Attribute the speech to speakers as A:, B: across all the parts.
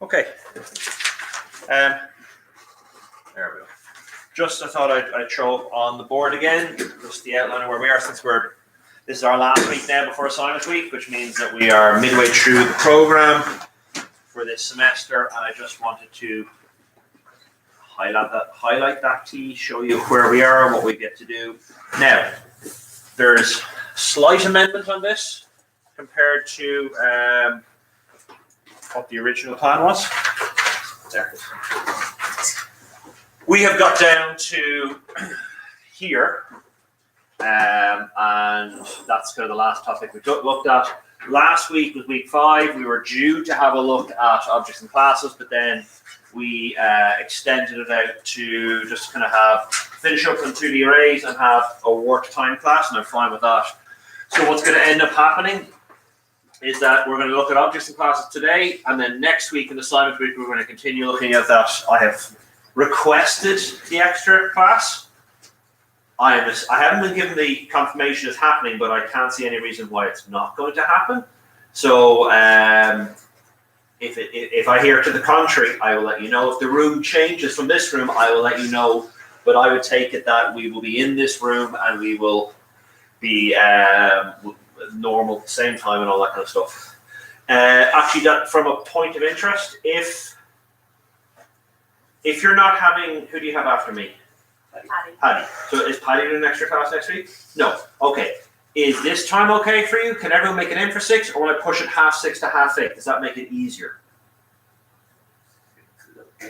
A: Okay. There we go. Just I thought I'd throw up on the board again, just the outline of where we are since this is our last week now before assignment week, which means that we are midway through the program for this semester, and I just wanted to highlight that to show you where we are and what we get to do. Now, there's slight amendment on this compared to what the original plan was. There. We have got down to here, and that's kind of the last topic we looked at. Last week was week 5. We were due to have a look at objects and classes, but then we extended it out to just kind of finish up on 2D arrays and have a work time class, and I'm fine with that. So what's going to end up happening is that we're going to look at objects and classes today, and then next week in assignment week we're going to continue looking at that. I have requested the extra class. I haven't been given the confirmation it's happening, but I can't see any reason why it's not going to happen. So if I hear to the contrary, I will let you know. If the room changes from this room, I will let you know. But I would take it that we will be in this room and we will be normal, same time and all that kind of stuff. Actually, that from a point of interest, if you're not having, who do you have after me? Paddy. So is Paddy doing an extra class next week? No. Okay. Is this time okay for you? Can everyone make it in for 6, or will I push it 6:30 to 8:30? Does that make it easier?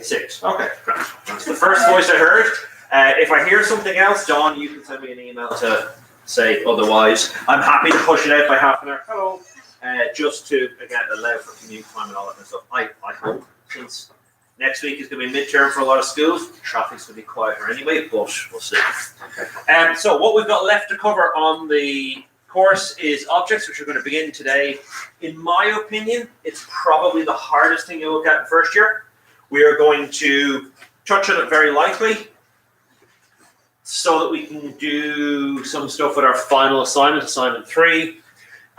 A: 6. Okay. Great. That's the first voice I heard. If I hear something else, John, you can send me an email to say otherwise. I'm happy to push it out by half an hour. Hello. Just to again allow for commute time and all that kind of stuff. I hope, since next week is going to be midterm for a lot of schools, traffic's going to be quieter anyway, but we'll see. So what we've got left to cover on the course is objects, which we're going to begin today. In my opinion, it's probably the hardest thing you look at in first year. We are going to touch on it very lightly so that we can do some stuff with our final assignment, assignment 3.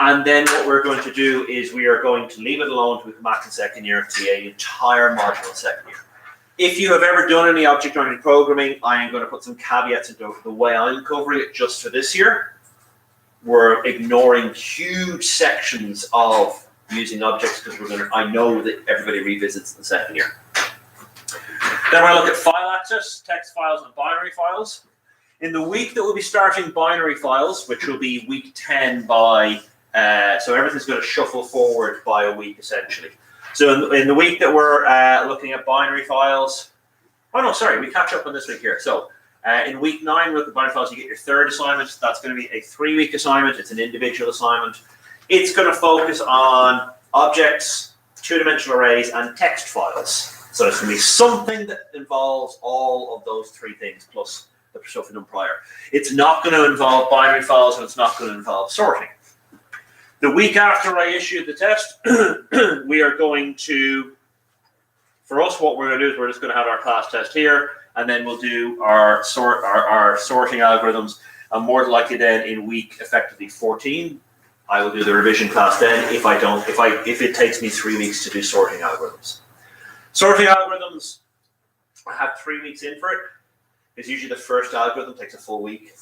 A: And then what we're going to do is we are going to leave it alone until we come back in second year to the entire module in second year. If you have ever done any object-oriented programming, I am going to put some caveats into the way I'm covering it just for this year. We're ignoring huge sections of using objects because I know that everybody revisits in the second year. Then we're going to look at file access, text files, and binary files. In the week that we'll be starting binary files, which will be week 10 by so everything's going to shuffle forward by a week, essentially. So in the week that we're looking at binary files, we catch up on this week here. So in week 9, we look at binary files, you get your 3rd assignment. That's going to be a 3-week assignment. It's an individual assignment. It's going to focus on objects, 2-dimensional arrays, and text files. So it's going to be something that involves all of those 3 things, plus the stuff we've done prior. It's not going to involve binary files, and it's not going to involve sorting. The week after I issue the test, we are going to, for us, what we're going to do is we're just going to have our class test here, and then we'll do our sorting algorithms. And more than likely then in week effectively 14, I will do the revision class then if it takes me 3 weeks to do sorting algorithms. Sorting algorithms, I have 3 weeks in for it, because usually the first algorithm takes a full week.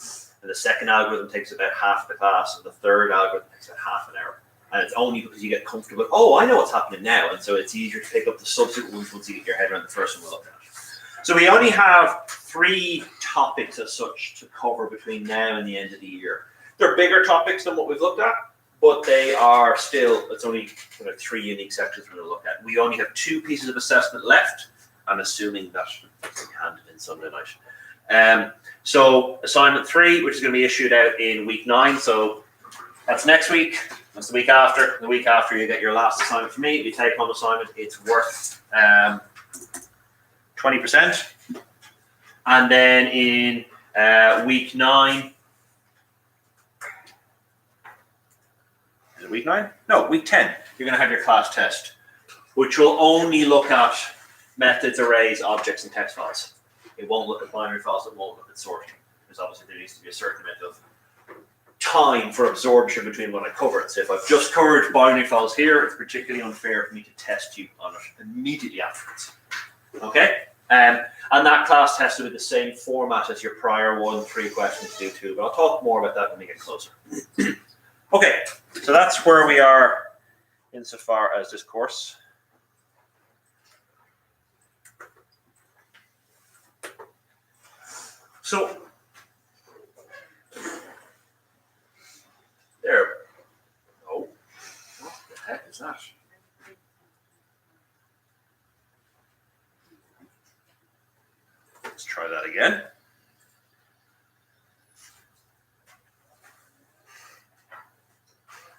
A: And the second algorithm takes about half the class, and the third algorithm takes about half an hour. And it's only because you get comfortable, I know what's happening now, and so it's easier to pick up the subsequent ones once you get your head around the first one we'll look at. So we only have 3 topics as such to cover between now and the end of the year. They're bigger topics than what we've looked at, but they are still, it's only 3 unique sections we're going to look at. We only have 2 pieces of assessment left. I'm assuming that we handed in Sunday night. So assignment 3, which is going to be issued out in week 9. So that's next week. That's the week after. The week after you get your last assignment from me. If you take home assignment, it's worth 20%. And then in week 9, is it week 9? No, week 10. You're going to have your class test, which will only look at methods, arrays, objects, and text files. It won't look at binary files. It won't look at sorting, because obviously there needs to be a certain amount of time for absorption between what I covered. So if I've just covered binary files here, it's particularly unfair for me to test you on it immediately afterwards. Okay? And that class test will be the same format as your prior 3 questions to do too, but I'll talk more about that when we get closer. Okay, so that's where we are insofar as this course. So, there. Oh, what the heck is that? Let's try that again.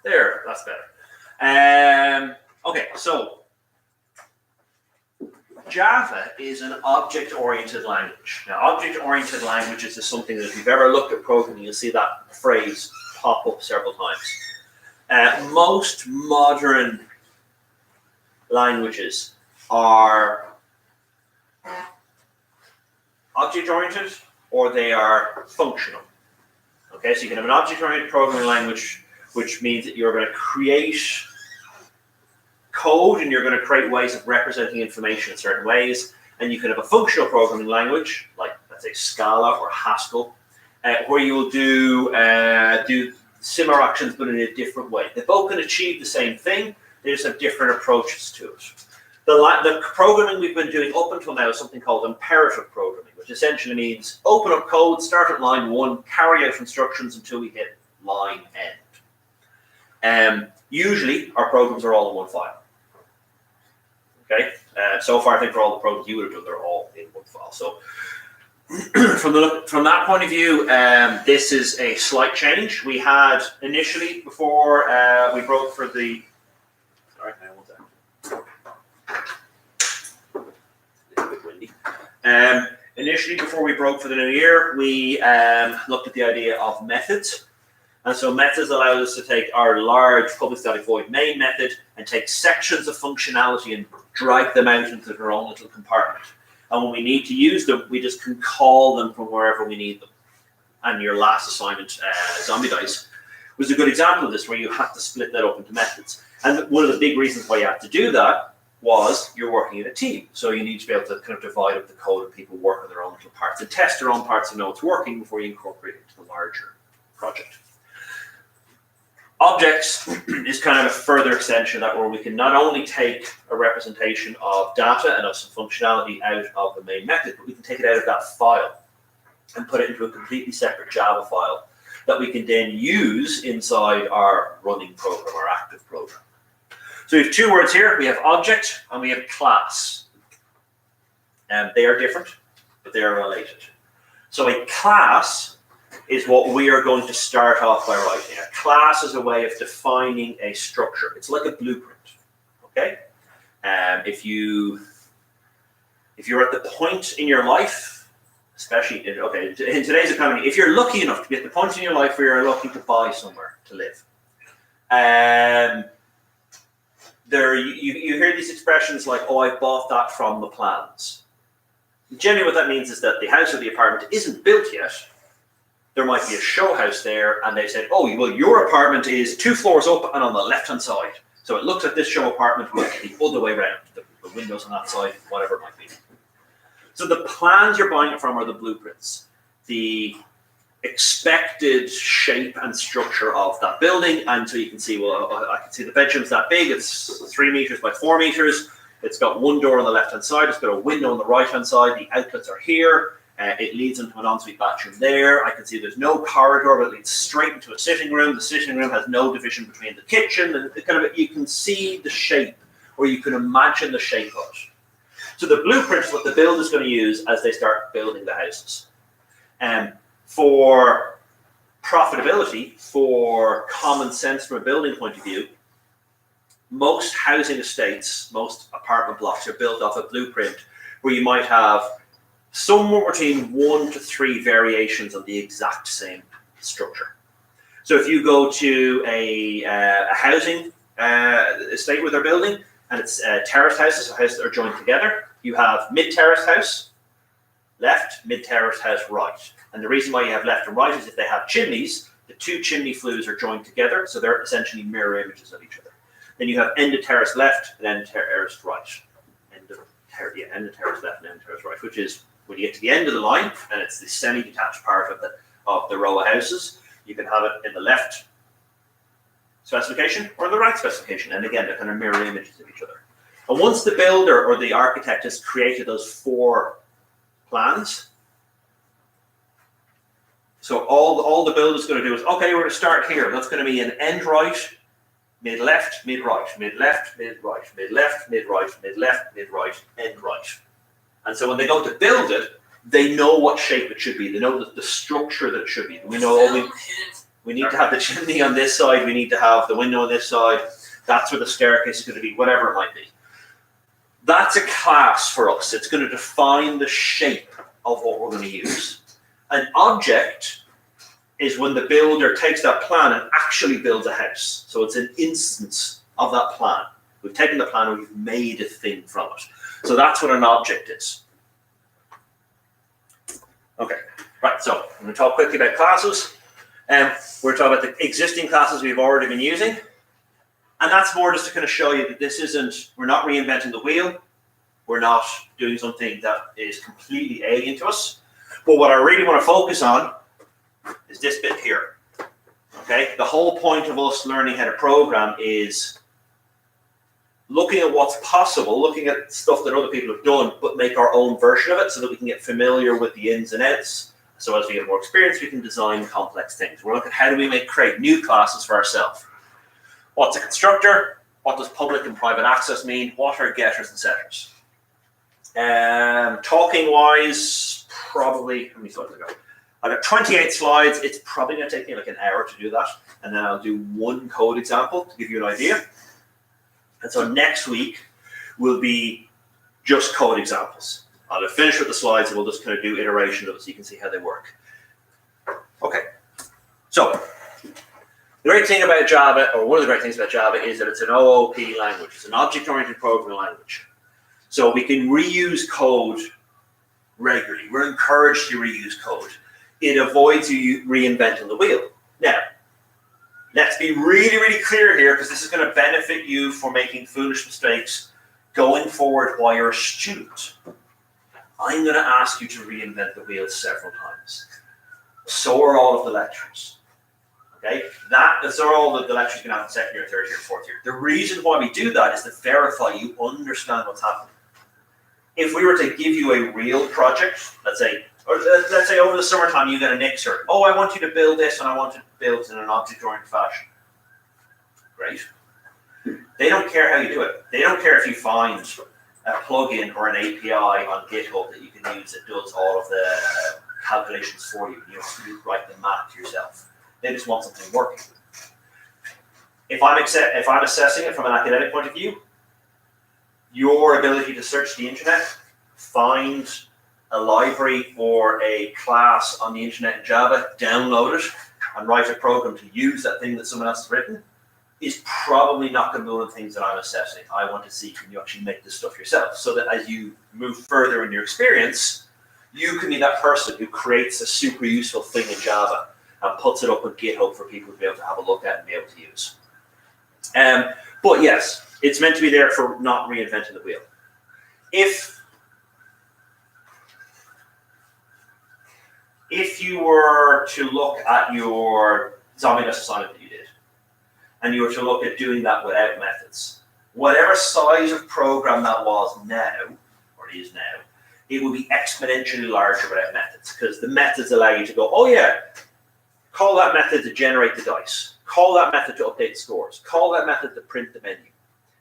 A: There, that's better. Okay, so Java is an object-oriented language. Now, object-oriented languages is something that if you've ever looked at programming, you'll see that phrase pop up several times. Most modern languages are object-oriented or they are functional. Okay, so you can have an object-oriented programming language, which means that you're going to create code and you're going to create ways of representing information in certain ways. And you can have a functional programming language, like let's say Scala or Haskell, where you will do similar actions but in a different way. They both can achieve the same thing, they just have different approaches to it. The programming we've been doing up until now is something called imperative programming, which essentially means open up code, start at line 1, carry out instructions until we hit line end. Usually, our programs are all in one file. Okay, so far I think for all the programs you would have done, they're all in one file. So from that point of view, this is a slight change. We had initially, before we broke for the, sorry, hang on one second. A little bit windy. Initially, before we broke for the new year, we looked at the idea of methods. And so methods allow us to take our large public static void main method and take sections of functionality and drag them out into their own little compartment. And when we need to use them, we just can call them from wherever we need them. And your last assignment, Zombie Dice, was a good example of this, where you have to split that up into methods. And one of the big reasons why you have to do that was you're working in a team. So you need to be able to kind of divide up the code and people work on their own little parts and test their own parts and know it's working before you incorporate it into the larger project. Objects is kind of a further extension of that, where we can not only take a representation of data and of some functionality out of the main method, but we can take it out of that file and put it into a completely separate Java file that we can then use inside our running program, our active program. So we have 2 words here. We have object and we have class. And they are different, but they are related. So a class is what we are going to start off by writing. A class is a way of defining a structure. It's like a blueprint, okay? If you're at the point in your life, especially in today's economy, if you're lucky enough to be at the point in your life where you're looking to buy somewhere to live, you hear these expressions like, "Oh, I bought that from the plans." Generally, what that means is that the house or the apartment isn't built yet. There might be a show house there, and they said, "Oh, well, your apartment is 2 floors up and on the left-hand side. So it looks like this show apartment, but the other way around, the windows on that side, whatever it might be." So the plans you're buying it from are the blueprints, the expected shape and structure of that building. And so you can see, well, I can see the bedroom's that big. It's 3 meters by 4 meters. It's got one door on the left-hand side. It's got a window on the right-hand side. The outlets are here. It leads into an ensuite bathroom there. I can see there's no corridor, but it leads straight into a sitting room. The sitting room has no division between the kitchen. And you can see the shape, or you can imagine the shape of it. So the blueprint is what the builder is going to use as they start building the houses. For profitability, for common sense from a building point of view, most housing estates, most apartment blocks are built off a blueprint where you might have somewhere between 1 to 3 variations of the exact same structure. So if you go to a housing estate where they're building, and it's terraced houses, so houses that are joined together, you have mid-terraced house, left, mid-terraced house, right. And the reason why you have left and right is if they have chimneys, The two chimney flues are joined together, so they're essentially mirror images of each other. Then you have end of terrace left and end of terrace right. End of terrace left and end of terrace right, which is when you get to the end of the line, and it's the semi-detached part of the row of houses, you can have it in the left specification or the right specification, and again, they're kind of mirror images of each other. And once the builder or the architect has created those 4 plans, so all the builder's going to do is, okay, we're going to start here. That's going to be an end right, mid left, mid right, mid left, mid right, mid left, mid right, mid left, mid right, end right. And so when they go to build it, they know what shape it should be. They know the structure that it should be. We know we need to have the chimney on this side. We need to have the window on this side. That's where the staircase is going to be, whatever it might be. That's a class for us. It's going to define the shape of what we're going to use. An object is when the builder takes that plan and actually builds a house. So it's an instance of that plan. We've taken the plan and we've made a thing from it. So that's what an object is. Okay, right, so I'm going to talk quickly about classes. We're talking about the existing classes we've already been using. And that's more just to kind of show you that this isn't, we're not reinventing the wheel. We're not doing something that is completely alien to us. But what I really want to focus on is this bit here. Okay, the whole point of us learning how to program is looking at what's possible, looking at stuff that other people have done, but make our own version of it so that we can get familiar with the ins and outs. So as we get more experience, we can design complex things. We're looking at how do we create new classes for ourselves. What's a constructor? What does public and private access mean? What are getters and setters? Talking wise, probably, how many slides have I got? I've got 28 slides. It's probably going to take me like an hour to do that. And then I'll do one code example to give you an idea. And so next week will be just code examples. I'll finish with the slides and we'll just kind of do iteration of it so you can see how they work. Okay. So the great thing about Java, or one of the great things about Java, is that it's an OOP language. It's an object-oriented programming language. So we can reuse code regularly. We're encouraged to reuse code. It avoids you reinventing the wheel. Now, let's be really, really clear here, because this is going to benefit you for making foolish mistakes going forward while you're a student. I'm going to ask you to reinvent the wheel several times. So are all of the lectures. Okay? So are all the lectures you're going to have in second year, third year, fourth year. The reason why we do that is to verify you understand what's happening. If we were to give you a real project, let's say over the summertime you get a Nixer. Oh, I want you to build this and I want it built in an object-oriented fashion. Great. They don't care how you do it. They don't care if you find a plugin or an API on GitHub that you can use that does all of the calculations for you. You have to write the math yourself. They just want something working. If I'm assessing it from an academic point of view, your ability to search the internet, find a library or a class on the internet in Java, download it, and write a program to use that thing that someone else has written, is probably not going to be one of the things that I'm assessing. I want to see, can you actually make this stuff yourself? So that as you move further in your experience, you can be that person who creates a super useful thing in Java and puts it up on GitHub for people to be able to have a look at and be able to use. But yes, it's meant to be there for not reinventing the wheel. If you were to look at your zombie nest assignment that you did, and you were to look at doing that without methods, whatever size of program that was now, or it is now, it will be exponentially larger without methods, because the methods allow you to go, oh yeah, call that method to generate the dice, call that method to update scores, call that method to print the menu.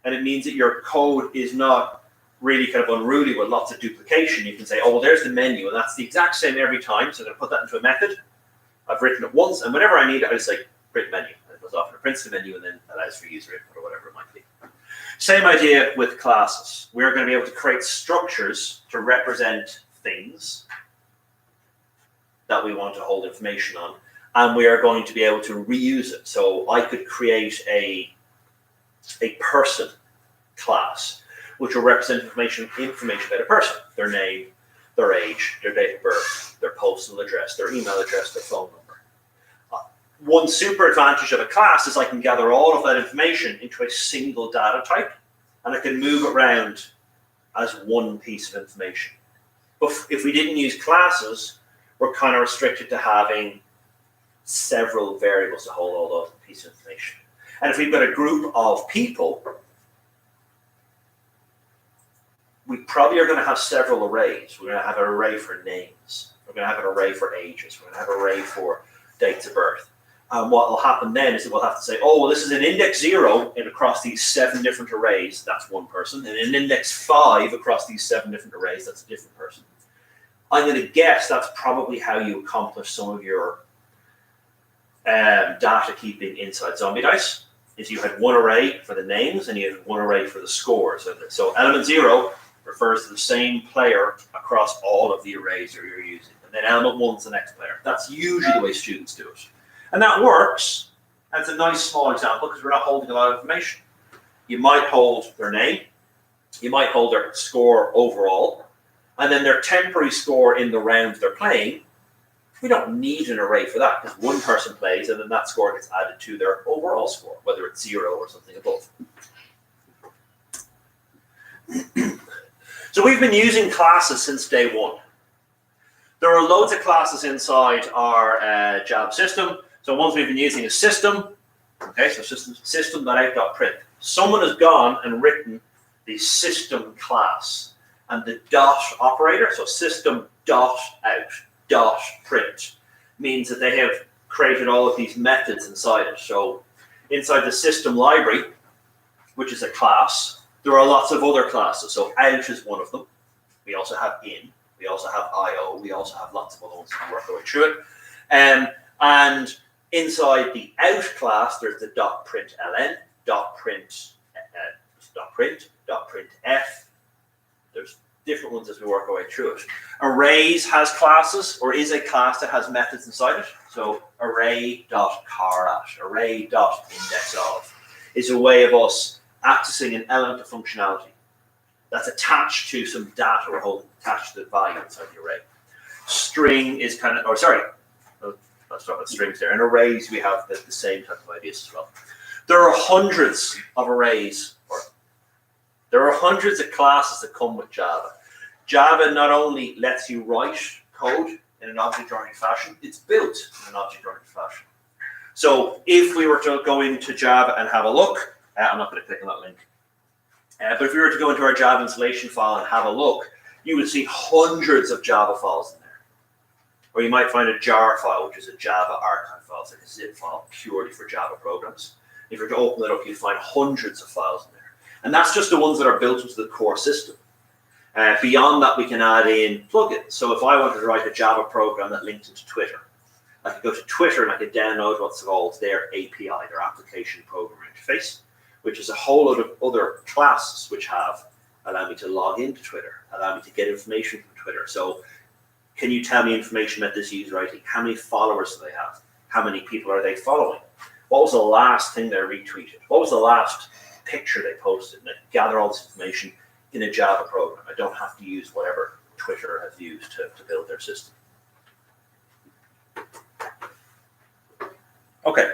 A: And it means that your code is not really kind of unruly with lots of duplication. You can say, oh, well, there's the menu, and that's the exact same every time, so I'm going to put that into a method. I've written it once, and whenever I need it, I just say, print menu. And it goes off and it prints the menu and then allows for user input or whatever it might be. Same idea with classes. We're going to be able to create structures to represent things that we want to hold information on, and we are going to be able to reuse it. So I could create a person class, which will represent information about a person, their name, their age, their date of birth, their postal address, their email address, their phone number. one super advantage of a class is I can gather all of that information into a single data type, and I can move it around as one piece of information. But if we didn't use classes, we're kind of restricted to having several variables to hold all those pieces of information. And if we've got a group of people, we probably are going to have several arrays. We're going to have an array for names. We're going to have an array for ages. We're going to have an array for dates of birth. And what will happen then is that we'll have to say, oh, well, this is an index 0 across these 7 different arrays. That's one person. And an index 5 across these 7 different arrays. That's a different person. I'm going to guess that's probably how you accomplish some of your data keeping inside Zombie Dice. Is you had one array for the names and you had one array for the scores. And so element 0 refers to the same player across all of the arrays that you're using. And then element 1 is the next player. That's usually the way students do it. And that works. That's a nice small example because we're not holding a lot of information. You might hold their name. You might hold their score overall. And then their temporary score in the round they're playing. We don't need an array for that because one person plays and then that score gets added to their overall score, whether it's 0 or something above. So we've been using classes since day one. There are loads of classes inside our Java system. So ones we've been using is system. Okay, so system.out.print. Someone has gone and written the system class and the dot operator, so system.out.print, means that they have created all of these methods inside it. So inside the system library, which is a class, there are lots of other classes. So out is one of them. We also have in. We also have IO. We also have lots of other ones that work our way through it. And inside the out class, there's the .println, .print, .printf. There's different ones as we work our way through it. Arrays has classes, or is a class that has methods inside it. So array.carat, array.indexof is a way of us accessing an element of functionality that's attached to some data we're holding, attached to the value inside the array. String is kind of, let's start with strings there. In arrays, we have the same type of ideas as well. There are hundreds of arrays, or there are hundreds of classes that come with Java. Java not only lets you write code in an object-oriented fashion, it's built in an object-oriented fashion. So if we were to go into Java and have a look, I'm not going to click on that link, but if we were to go into our Java installation file and have a look, you would see hundreds of Java files in there. Or you might find a jar file, which is a Java archive file. It's like a zip file purely for Java programs. If you were to open it up, you'd find hundreds of files in there. And that's just the ones that are built into the core system. Beyond that, we can add in plugins. So if I wanted to write a Java program that linked into Twitter, I could go to Twitter and I could download what's called their API, their application program interface, which is a whole lot of other classes which allow me to log into Twitter, allow me to get information from Twitter. So can you tell me information about this user ID? How many followers do they have? How many people are they following? What was the last thing they retweeted? What was the last picture they posted? And I gather all this information in a Java program. I don't have to use whatever Twitter has used to build their system. Okay.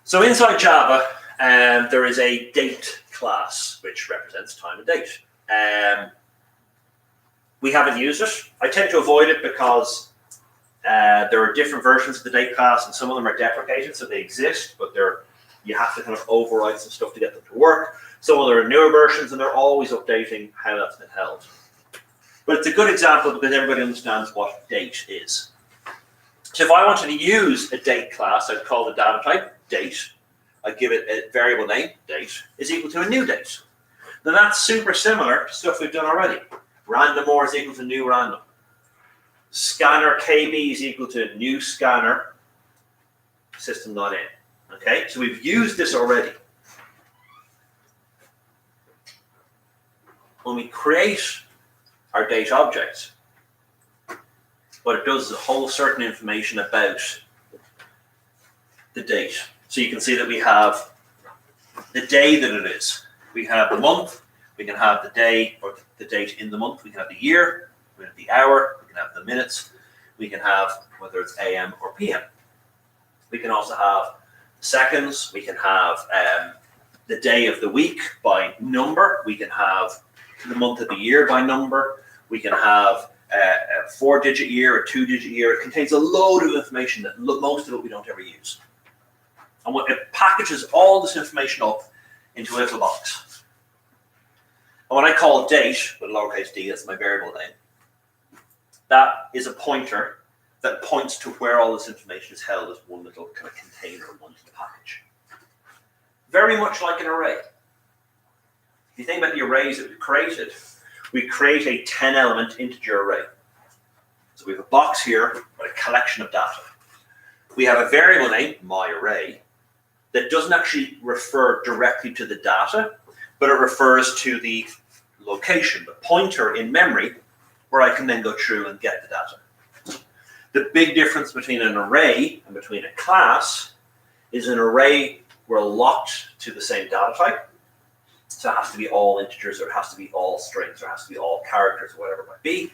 A: So inside Java, there is a date class, which represents time and date. We haven't used it. I tend to avoid it because there are different versions of the date class, and some of them are deprecated, so they exist, but you have to kind of override some stuff to get them to work. Some of them are newer versions, and they're always updating how that's been held. But it's a good example because everybody understands what date is. So if I wanted to use a date class, I'd call the data type date. I'd give it a variable name, date, is equal to a new date. Now that's super similar to stuff we've done already. Random or is equal to new random. Scanner KB is equal to new scanner system.in. Okay, so we've used this already. When we create our date object, what it does is it holds certain information about the date. So you can see that we have the day that it is. We have the month, we can have the day or the date in the month, we can have the year, we can have the hour, we can have the minutes, we can have whether it's AM or PM. We can also have seconds. We can have the day of the week by number. We can have the month of the year by number. We can have a 4-digit year, a 2-digit year. It contains a load of information that most of it we don't ever use. And it packages all this information up into a little box. And when I call date with lowercase d, that's my variable name, that is a pointer that points to where all this information is held as one little kind of container, one little package. Very much like an array. If you think about the arrays that we create a 10-element integer array. So we have a box here with a collection of data. We have a variable name, my array, that doesn't actually refer directly to the data, but it refers to the location, the pointer in memory, where I can then go through and get the data. The big difference between an array and between a class is an array we're locked to the same data type. So it has to be all integers, or it has to be all strings, or it has to be all characters, or whatever it might be.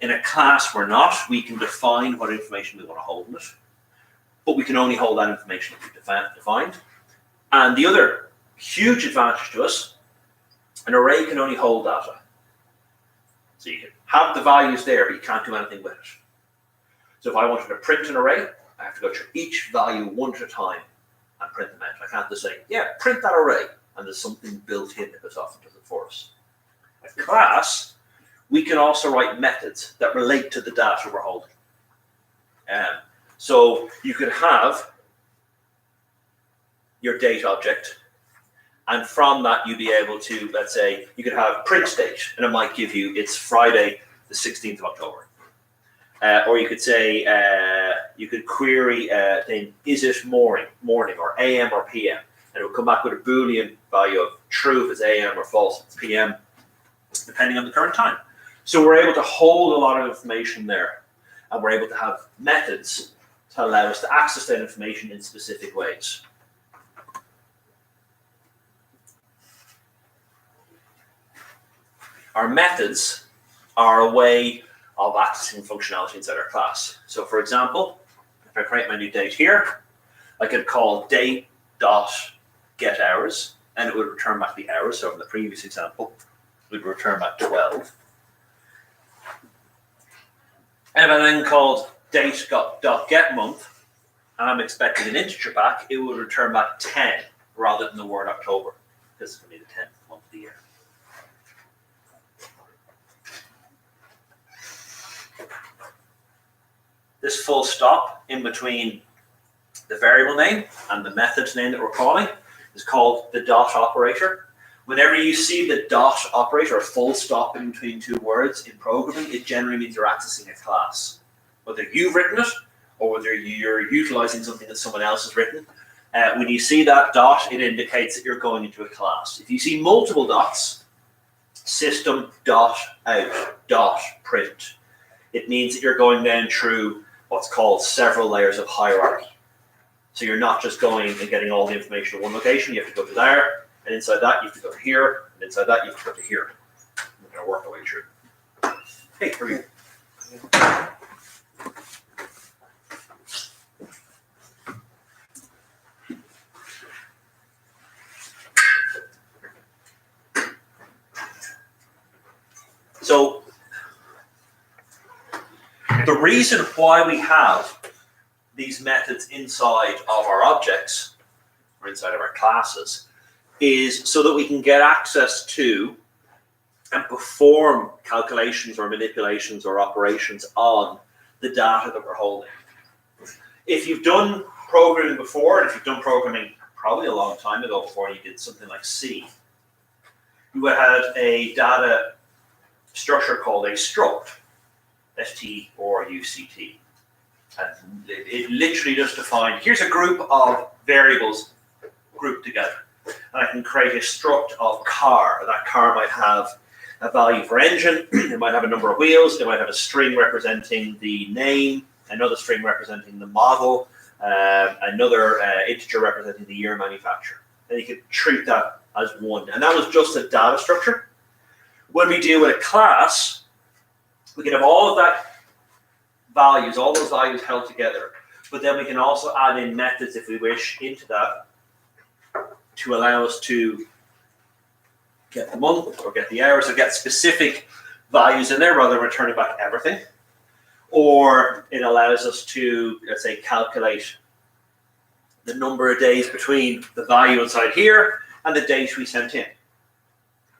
A: In a class, we're not. We can define what information we want to hold in it, but we can only hold that information that we've defined. And the other huge advantage to us, an array can only hold data. So you can have the values there, but you can't do anything with it. So if I wanted to print an array, I have to go through each value one at a time and print them out. I can't just say, yeah, print that array, and there's something built in that goes off and does it for us. A class, we can also write methods that relate to the data we're holding. So you could have your date object, and from that you'd be able to, let's say, you could have print date, and it might give you it's Friday, the 16th of October. Or you could say, you could query then, is it morning, or AM or PM? And it will come back with a Boolean value of true if it's AM or false if it's PM, depending on the current time. So we're able to hold a lot of information there, and we're able to have methods to allow us to access that information in specific ways. Our methods are a way of accessing functionality inside our class. So for example, if I create my new date here, I could call date.getHours, and it would return back the hours. So in the previous example, it would return back 12. And if I then called date.getMonth, and I'm expecting an integer back, it would return back 10 rather than the word October, because it's going to be the 10th month of the year. This full stop in between the variable name and the method's name that we're calling is called the dot operator. Whenever you see the dot operator, a full stop in between two words in programming, it generally means you're accessing a class. Whether you've written it or whether you're utilizing something that someone else has written, when you see that dot, it indicates that you're going into a class. If you see multiple dots, system dot out dot print, it means that you're going then through what's called several layers of hierarchy. So you're not just going and getting all the information in one location. You have to go to there, and inside that you have to go to here, and inside that you have to go to here. We're going to work our way through. Hey, here we go. So the reason why we have these methods inside of our objects or inside of our classes is so that we can get access to and perform calculations or manipulations or operations on the data that we're holding. If you've done programming before, and if you've done programming probably a long time ago before you did something like C, you would have had a data structure called a struct. STRUCT. And it literally just defined, here's a group of variables grouped together. And I can create a struct of car. That car might have a value for engine, it might have a number of wheels, it might have a string representing the name, another string representing the model, another integer representing the year manufacture. And you could treat that as one. And that was just a data structure. When we deal with a class, we can have all of that values, all those values held together, But then we can also add in methods, if we wish, into that to allow us to get the month or get the hours or get specific values in there rather than returning back everything. Or it allows us to, let's say, calculate the number of days between the value inside here and the date we sent in.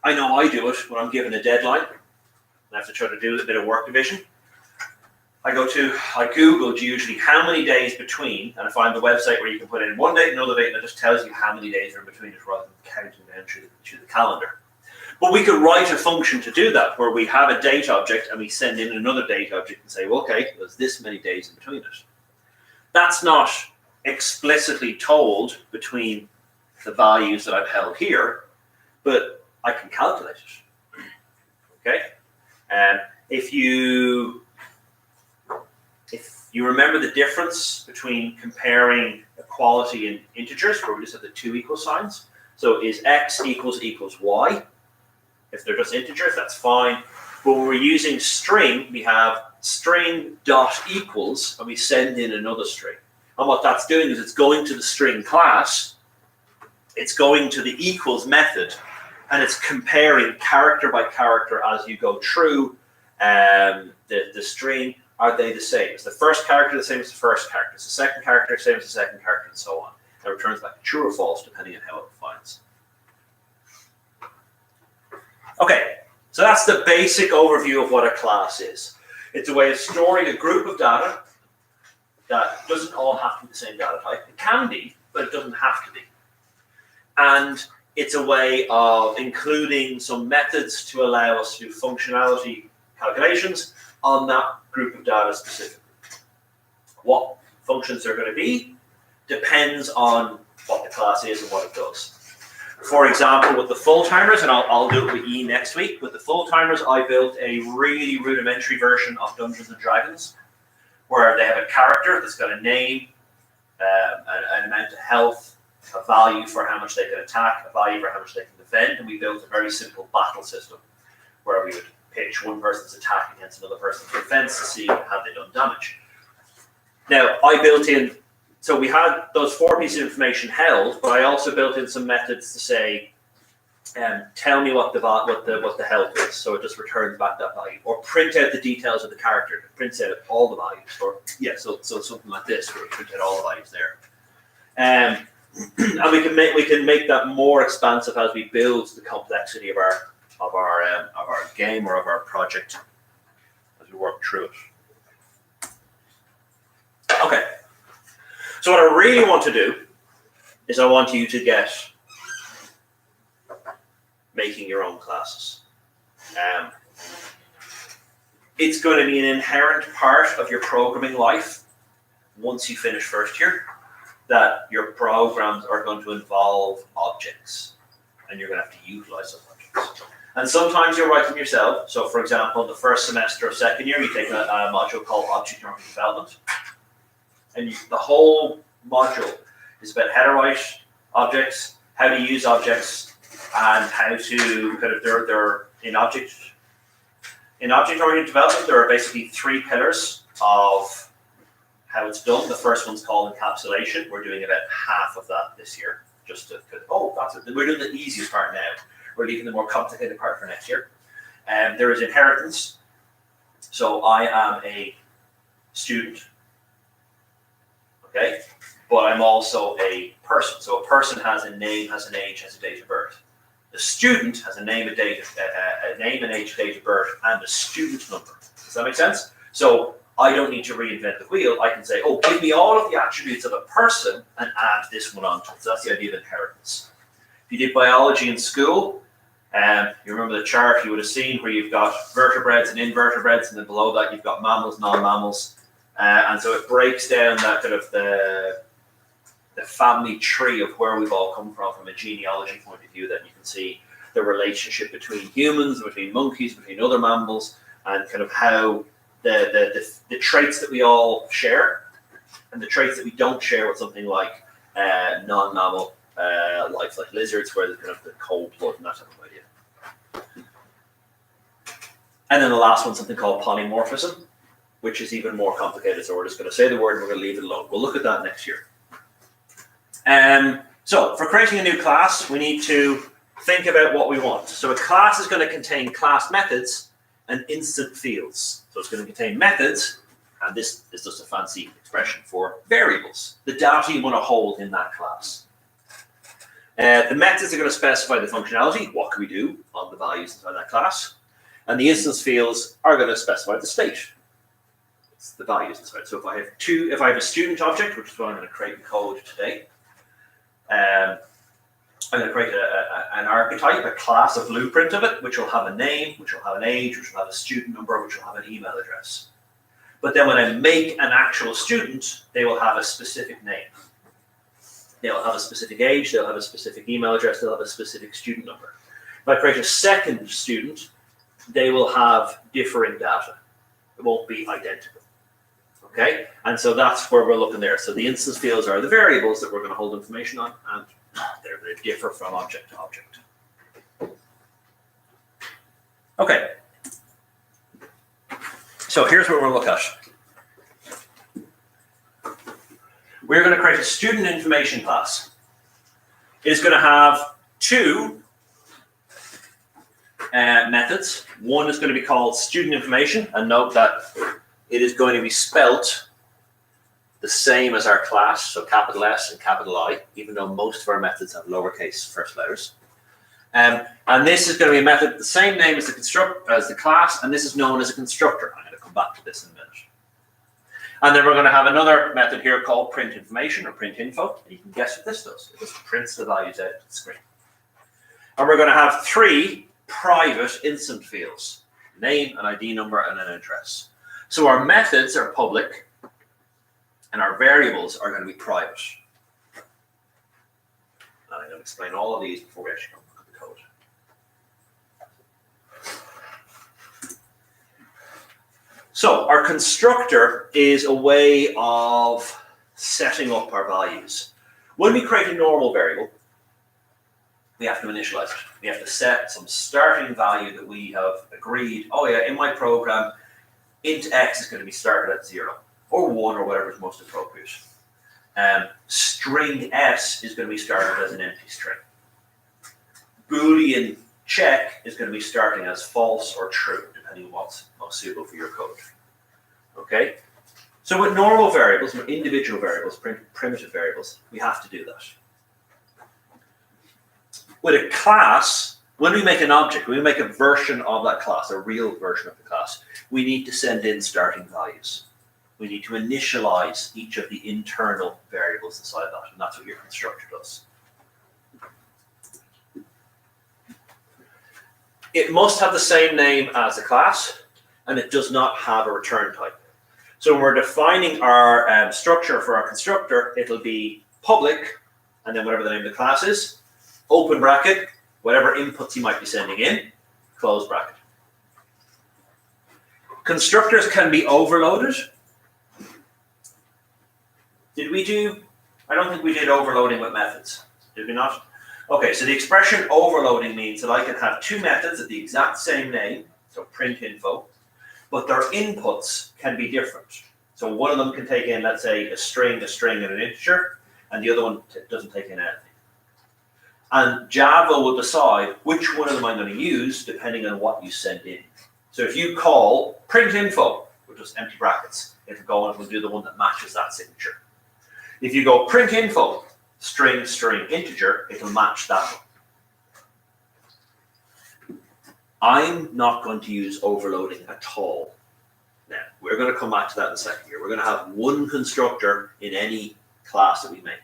A: I know I do it when I'm given a deadline. I have to try to do a bit of work division. I Googled usually how many days between, and I find the website where you can put in one date, another date, and it just tells you how many days are in between it rather than counting down through the calendar. But we could write a function to do that, where we have a date object and we send in another date object and say, well, okay, there's this many days in between it. That's not explicitly told between the values that I've held here, but I can calculate it. Okay? If you remember the difference between comparing equality in integers, where we just have the two equal signs, so is x equals y? If they're just integers, that's fine. But when we're using string, we have string dot equals, and we send in another string. And what that's doing is it's going to the string class, it's going to the equals method, and it's comparing character by character as you go through the string. Are they the same? Is the first character the same as the first character? Is the second character the same as the second character, and so on? And it returns back true or false depending on how it defines. Okay, so that's the basic overview of what a class is. It's a way of storing a group of data that doesn't all have to be the same data type. It can be, but it doesn't have to be. And it's a way of including some methods to allow us to do functionality calculations on that group of data specifically. What functions they're going to be depends on what the class is and what it does. For example, with the full-timers, and I'll do it with E next week, with the full-timers, I built a really rudimentary version of Dungeons & Dragons, where they have a character that's got a name, an amount of health, a value for how much they can attack, a value for how much they can defend, and we built a very simple battle system, where we would pitch one person's attack against another person's defense to see have they done damage. Now, I built in, so we had those 4 pieces of information held, but I also built in some methods to say, tell me what the health is, so it just returns back that value, or print out the details of the character, it prints out all the values, or so something like this, where it prints out all the values there. And we can make that more expansive as we build the complexity of our game or of our project as we work through it. Okay, so what I really want to do is I want you to get making your own classes. It's going to be an inherent part of your programming life once you finish first year, that your programs are going to involve objects, and you're going to have to utilize those objects. And sometimes you'll write them yourself. So, for example, in the first semester of second year, you take a module called Object-Oriented Development. And the whole module is about how to write objects, how to use objects, and how to kind of, they're in object-oriented development, there are basically 3 pillars of how it's done. The first one's called encapsulation. We're doing about half of that this year. Just to, that's it. We're doing the easiest part now. We're leaving the more complicated part for next year. There is inheritance. So I am a student, okay? But I'm also a person. So a person has a name, has an age, has a date of birth. The student has a name, an age, date of birth, and a student number. Does that make sense? So I don't need to reinvent the wheel. I can say, give me all of the attributes of a person and add this one onto it. So that's the idea of inheritance. If you did biology in school, you remember the chart you would have seen where you've got vertebrates and invertebrates, and then below that you've got mammals, non-mammals. And so it breaks down that kind of the family tree of where we've all come from a genealogy point of view, that you can see the relationship between humans, between monkeys, between other mammals, and kind of how the traits that we all share and the traits that we don't share with something like non-mammal life, like lizards, where there's kind of the cold blood and that type of idea. And then the last one, something called polymorphism, which is even more complicated. So we're just going to say the word and we're going to leave it alone. We'll look at that next year. So for creating a new class, we need to think about what we want. So a class is going to contain class methods and instant fields. So it's going to contain methods, and this is just a fancy expression for variables, the data you want to hold in that class. The methods are going to specify the functionality, what can we do on the values inside that class, and the instance fields are going to specify the state. It's the values inside. So if I have a student object, which is what I'm going to create in code today, I'm going to create an archetype, a class, a blueprint of it, which will have a name, which will have an age, which will have a student number, which will have an email address. But then when I make an actual student, they will have a specific name. They'll have a specific age, they'll have a specific email address, they'll have a specific student number. If I create a second student, they will have differing data. It won't be identical. Okay? And so that's where we're looking there. So the instance fields are the variables that we're going to hold information on, and they're going to differ from object to object. Okay. So here's what we're going to look at. We're going to create a student information class. It's going to have two methods. One is going to be called student information, and note that it is going to be spelt the same as our class, so capital S and capital I, even though most of our methods have lowercase first letters. And this is going to be a method, the same name as the class, and this is known as a constructor. I'm going to come back to this in a minute. And then we're going to have another method here called print information or print info. And you can guess what this does. It just prints the values out of the screen. And we're going to have three private instant fields: name, an ID number, and an address. So our methods are public, and our variables are going to be private. And I'm going to explain all of these before we actually look at the code. So our constructor is a way of setting up our values. When we create a normal variable, we have to initialize it. We have to set some starting value that we have agreed. Oh yeah, in my program, int x is going to be started at 0 or 1 or whatever is most appropriate. String s is going to be started as an empty string. Boolean check is going to be starting as false or true, depending on what's most suitable for your code. Okay? So with normal variables, with individual variables, primitive variables, we have to do that. With a class, when we make an object, when we make a version of that class, a real version of the class, we need to send in starting values. We need to initialize each of the internal variables inside that, and that's what your constructor does. It must have the same name as the class, and it does not have a return type. So when we're defining our structure for our constructor, it'll be public, and then whatever the name of the class is, open bracket, whatever inputs you might be sending in, close bracket. Constructors can be overloaded. I don't think we did overloading with methods. Did we not? Okay, so the expression overloading means that I can have two methods of the exact same name, so print info, but their inputs can be different. So one of them can take in, let's say, a string, and an integer, and the other one doesn't take in anything. And Java will decide which one of them I'm going to use depending on what you send in. So if you call print info with just empty brackets, it'll go and it'll do the one that matches that signature. If you go print info, string, integer, it'll match that one. I'm not going to use overloading at all. Now, we're going to come back to that in a second here. We're going to have one constructor in any class that we make.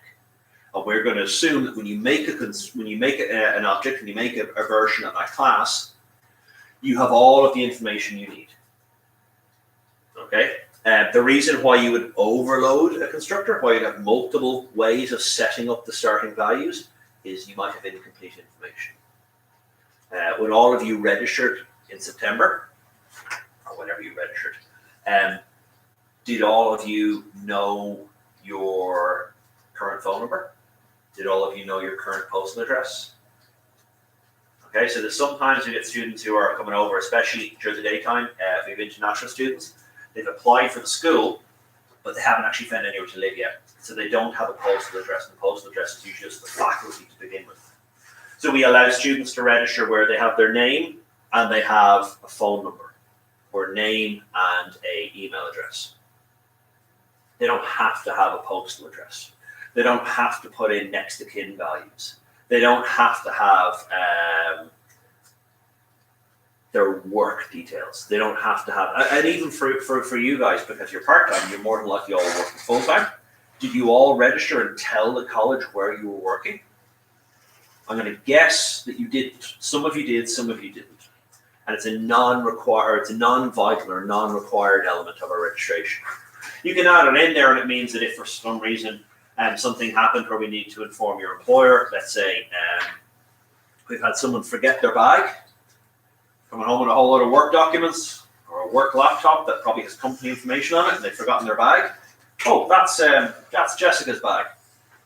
A: And we're going to assume that when you make an object, when you make a version of that class, you have all of the information you need. Okay? The reason why you would overload a constructor, why you'd have multiple ways of setting up the starting values, is you might have incomplete information. When all of you registered in September, or whenever you registered, did all of you know your current phone number? Did all of you know your current postal address? Okay, so there's sometimes we get students who are coming over, especially during the daytime, if we have international students, they've applied for the school, but they haven't actually found anywhere to live yet. So they don't have a postal address, and the postal address is usually just the faculty to begin with. So we allow students to register where they have their name and they have a phone number, or name and an email address. They don't have to have a postal address. They don't have to put in next of kin values. They don't have to have their work details. They don't have to have, and even for you guys, because you're part-time, you're more than likely all working full-time. Did you all register and tell the college where you were working? I'm going to guess that you did. Some of you did, some of you didn't. And it's a non-vital or non-required element of our registration. You can add it in there, and it means that if for some reason something happened where we need to inform your employer, let's say we've had someone forget their bag, coming home with a whole lot of work documents or a work laptop that probably has company information on it, and they've forgotten their bag. Oh, that's Jessica's bag.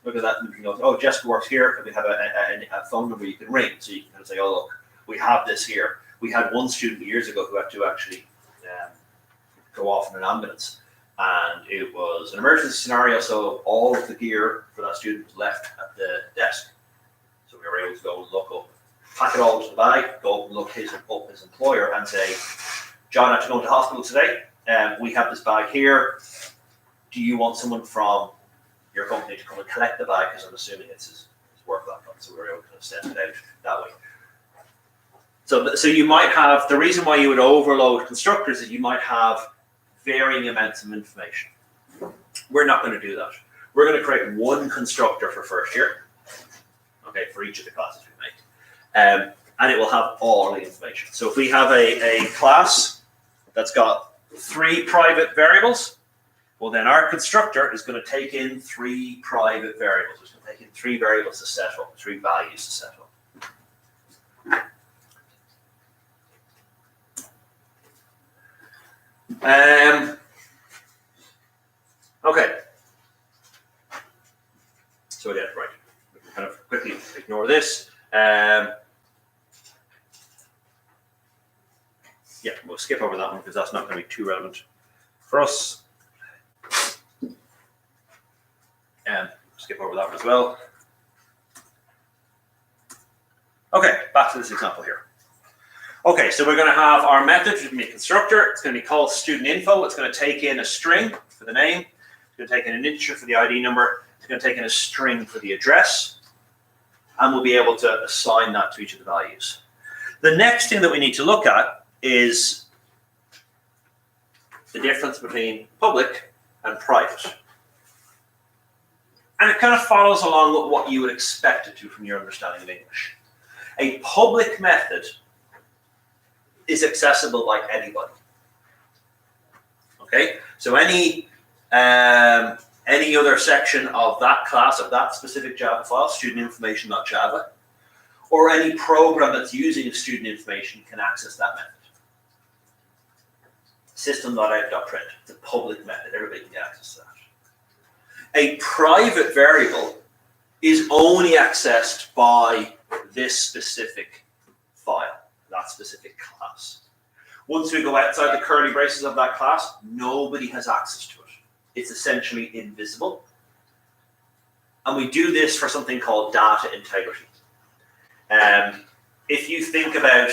A: Look at that, and you can go, oh, Jessica works here, and we have a phone number you can ring, so you can kind of say, oh, look, we have this here. We had one student years ago who had to actually go off in an ambulance, and it was an emergency scenario, so all of the gear for that student was left at the desk. So we were able to go and look up, pack it all into the bag, go up and look his employer and say, John had to go into hospital today, we have this bag here. Do you want someone from your company to come and collect the bag? Because I'm assuming it's his work laptop, so we were able to send it out that way. So you might have, the reason why you would overload Constructors is you might have varying amounts of information. We're not going to do that. We're going to create one Constructor for first year, okay, for each of the classes we make. And it will have all the information. So if we have a class that's got 3 private variables, well, then our Constructor is going to take in 3 private variables. It's going to take in 3 variables to set up, 3 values to set up. Okay. So yeah, right. We can kind of quickly ignore this. Yeah, we'll skip over that one because that's not going to be too relevant for us. Skip over that one as well. Okay, back to this example here. Okay, so we're going to have our method, which is going to be a constructor. It's going to be called student info. It's going to take in a string for the name. It's going to take in an integer for the ID number. It's going to take in a string for the address. And we'll be able to assign that to each of the values. The next thing that we need to look at is the difference between public and private. And it kind of follows along with what you would expect it to from your understanding of English. A public method is accessible by anybody. Okay, so any other section of that class, of that specific Java file, studentinformation.java, or any program that's using student information can access that method. System.out.print, it's a public method, everybody can get access to that. A private variable is only accessed by this specific file, that specific class. Once we go outside the curly braces of that class, nobody has access to it. It's essentially invisible. And we do this for something called data integrity. If you think about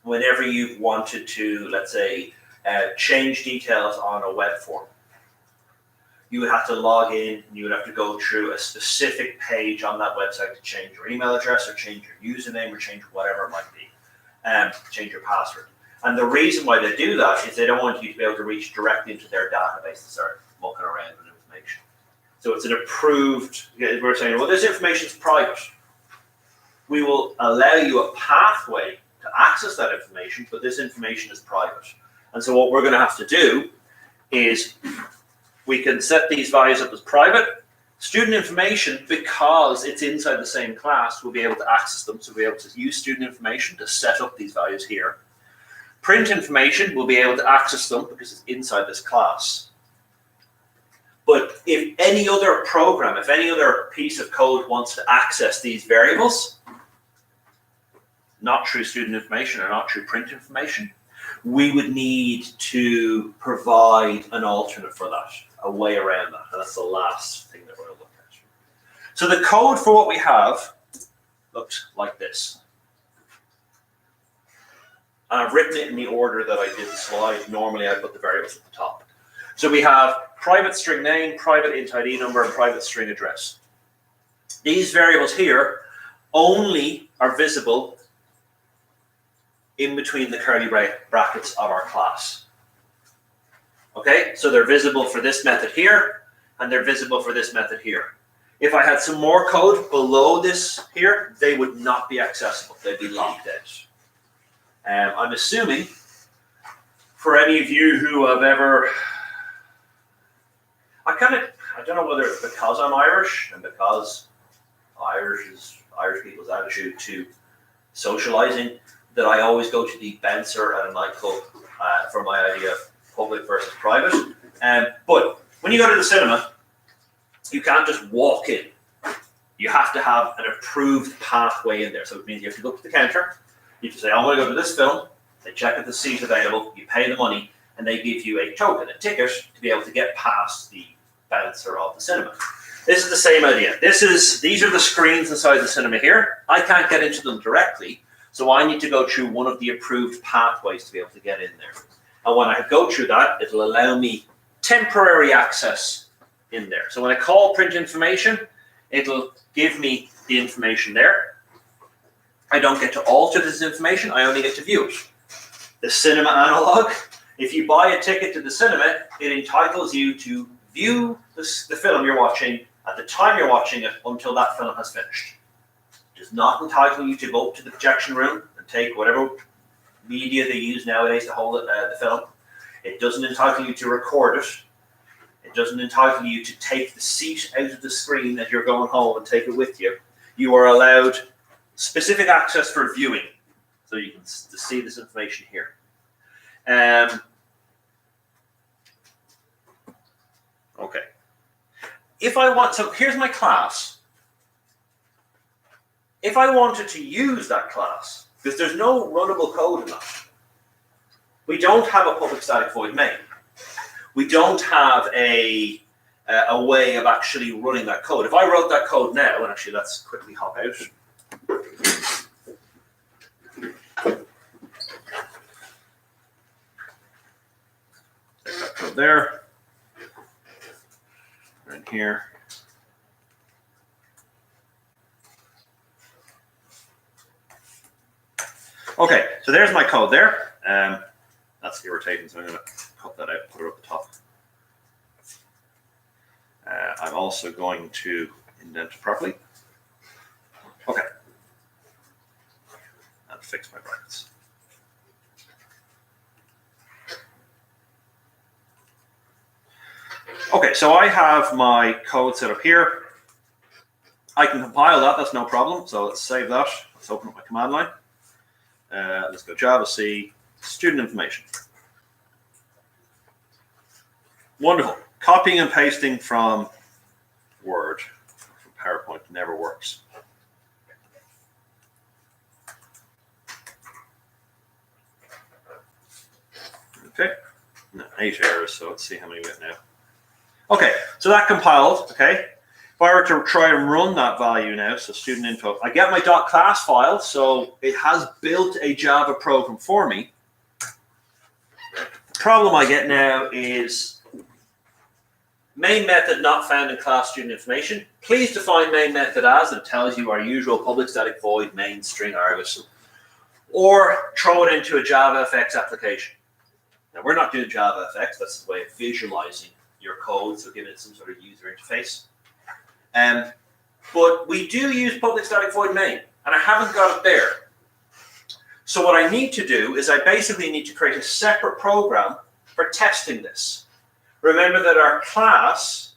A: whenever you've wanted to, let's say, change details on a web form, you would have to log in and you would have to go through a specific page on that website to change your email address or change your username or change whatever it might be, change your password. And the reason why they do that is they don't want you to be able to reach directly into their database and start mucking around with information. So it's an approved, we're saying, well, this information is private. We will allow you a pathway to access that information, but this information is private. And so what we're going to have to do is we can set these values up as private. Student information, because it's inside the same class, we'll be able to access them. So we'll be able to use student information to set up these values here. Print information, we'll be able to access them because it's inside this class. But if any other program, if any other piece of code wants to access these variables, not through student information or not through print information, we would need to provide an alternate for that, a way around that. And that's the last thing that we're going to look at. So the code for what we have looked like this. And I've written it in the order that I did the slide. Normally I put the variables at the top. So we have private string name, private int ID number, and private string address. These variables here only are visible in between the curly brackets of our class. Okay, so they're visible for this method here, and they're visible for this method here. If I had some more code below this here, they would not be accessible. They'd be locked out. I'm assuming for any of you who have ever, I don't know whether it's because I'm Irish and because Irish people's attitude to socializing, that I always go to the bouncer at a nightclub for my idea of public versus private. But when you go to the cinema, you can't just walk in. You have to have an approved pathway in there. So it means you have to go up to the counter, you have to say, I want to go to this film, they check if the seat available, you pay the money, and they give you a token, a ticket, to be able to get past the bouncer of the cinema. This is the same idea. These are the screens inside the cinema here. I can't get into them directly, so I need to go through one of the approved pathways to be able to get in there. And when I go through that, it'll allow me temporary access in there. So when I call print information, it'll give me the information there. I don't get to alter this information, I only get to view it. The cinema analog, if you buy a ticket to the cinema, it entitles you to view the film you're watching at the time you're watching it until that film has finished. It does not entitle you to go up to the projection room and take whatever media they use nowadays to hold the film. It doesn't entitle you to record it. It doesn't entitle you to take the seat out of the screen as you're going home and take it with you. You are allowed specific access for viewing, so you can see this information here. Okay. If I want, so here's my class. If I wanted to use that class, because there's no runnable code in that, we don't have a public static void main. We don't have a way of actually running that code. If I wrote that code now, and actually let's quickly hop out. There's that code there. Right here. Okay, so there's my code there. That's irritating, so I'm going to cut that out, put it up the top. I'm also going to indent it properly. Okay. And fix my brackets. Okay, so I have my code set up here. I can compile that, that's no problem. So let's save that. Let's open up my command line. Let's go Java C, student information. Wonderful. Copying and pasting from Word, from PowerPoint never works. Okay, no, 8 errors, so let's see how many we get now. Okay, so that compiled, okay. If I were to try and run that value now, so student info, I get my .class file, so it has built a Java program for me. The problem I get now is main method not found in class student information. Please define main method as, and it tells you our usual public static void main string args, or throw it into a JavaFX application. Now we're not doing JavaFX, that's the way of visualizing your code, so give it some sort of user interface. But we do use public static void main, and I haven't got it there. So what I need to do is I basically need to create a separate program for testing this. Remember that our class,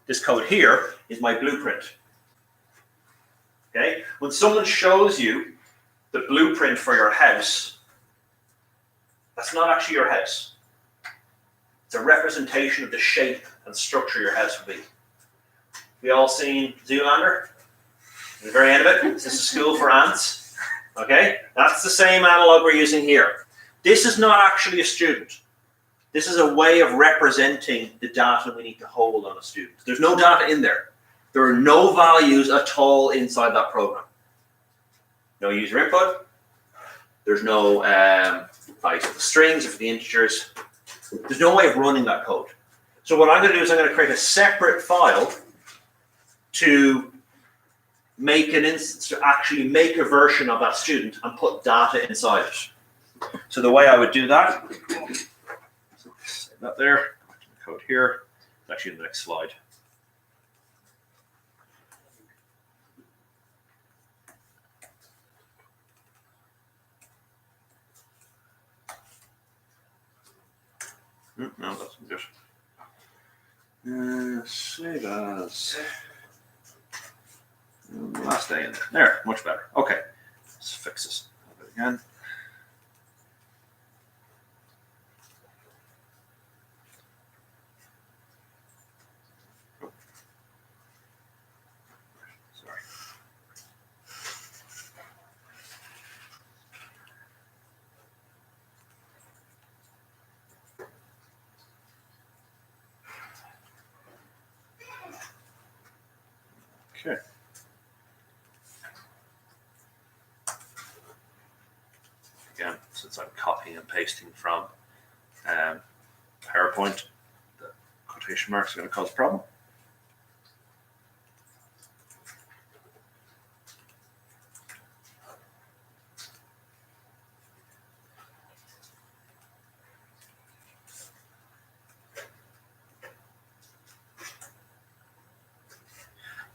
A: this code here, is my blueprint. Okay? When someone shows you the blueprint for your house, that's not actually your house. It's a representation of the shape and structure your house will be. We all seen Zoolander? At the very end of it, is this a school for ants? Okay, that's the same analog we're using here. This is not actually a student. This is a way of representing the data we need to hold on a student. There's no data in there. There are no values at all inside that program. No user input. There's no values for the strings or for the integers. There's no way of running that code. So what I'm going to do is I'm going to create a separate file to make an instance, to actually make a version of that student and put data inside it. So the way I would do that, save that there, code here, it's actually in the next slide. No, that's good. Save as. Last day in there. There, much better. Okay, let's fix this again. Oh. Sorry. Okay. Again, since I'm copying and pasting from PowerPoint, the quotation marks are going to cause a problem.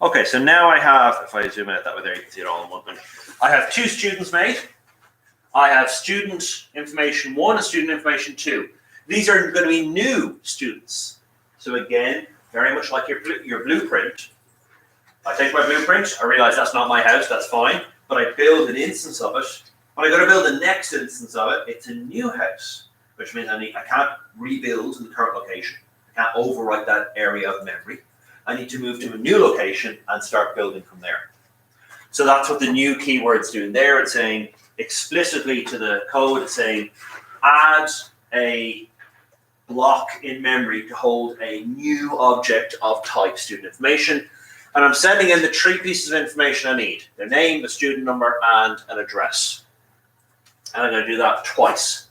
A: Okay, so now I have, if I zoom out that way there, you can see it all in one thing. I have two students made. I have student information 1 and student information 2. These are going to be new students. So again, very much like your blueprint. I take my blueprint, I realize that's not my house, that's fine, but I build an instance of it. When I go to build the next instance of it, it's a new house, which means I can't rebuild in the current location. I can't overwrite that area of memory. I need to move to a new location and start building from there. So that's what the new keyword's doing there. It's saying explicitly to the code, it's saying add a block in memory to hold a new object of type student information. And I'm sending in the 3 pieces of information I need: their name, the student number, and an address. And I'm going to do that twice.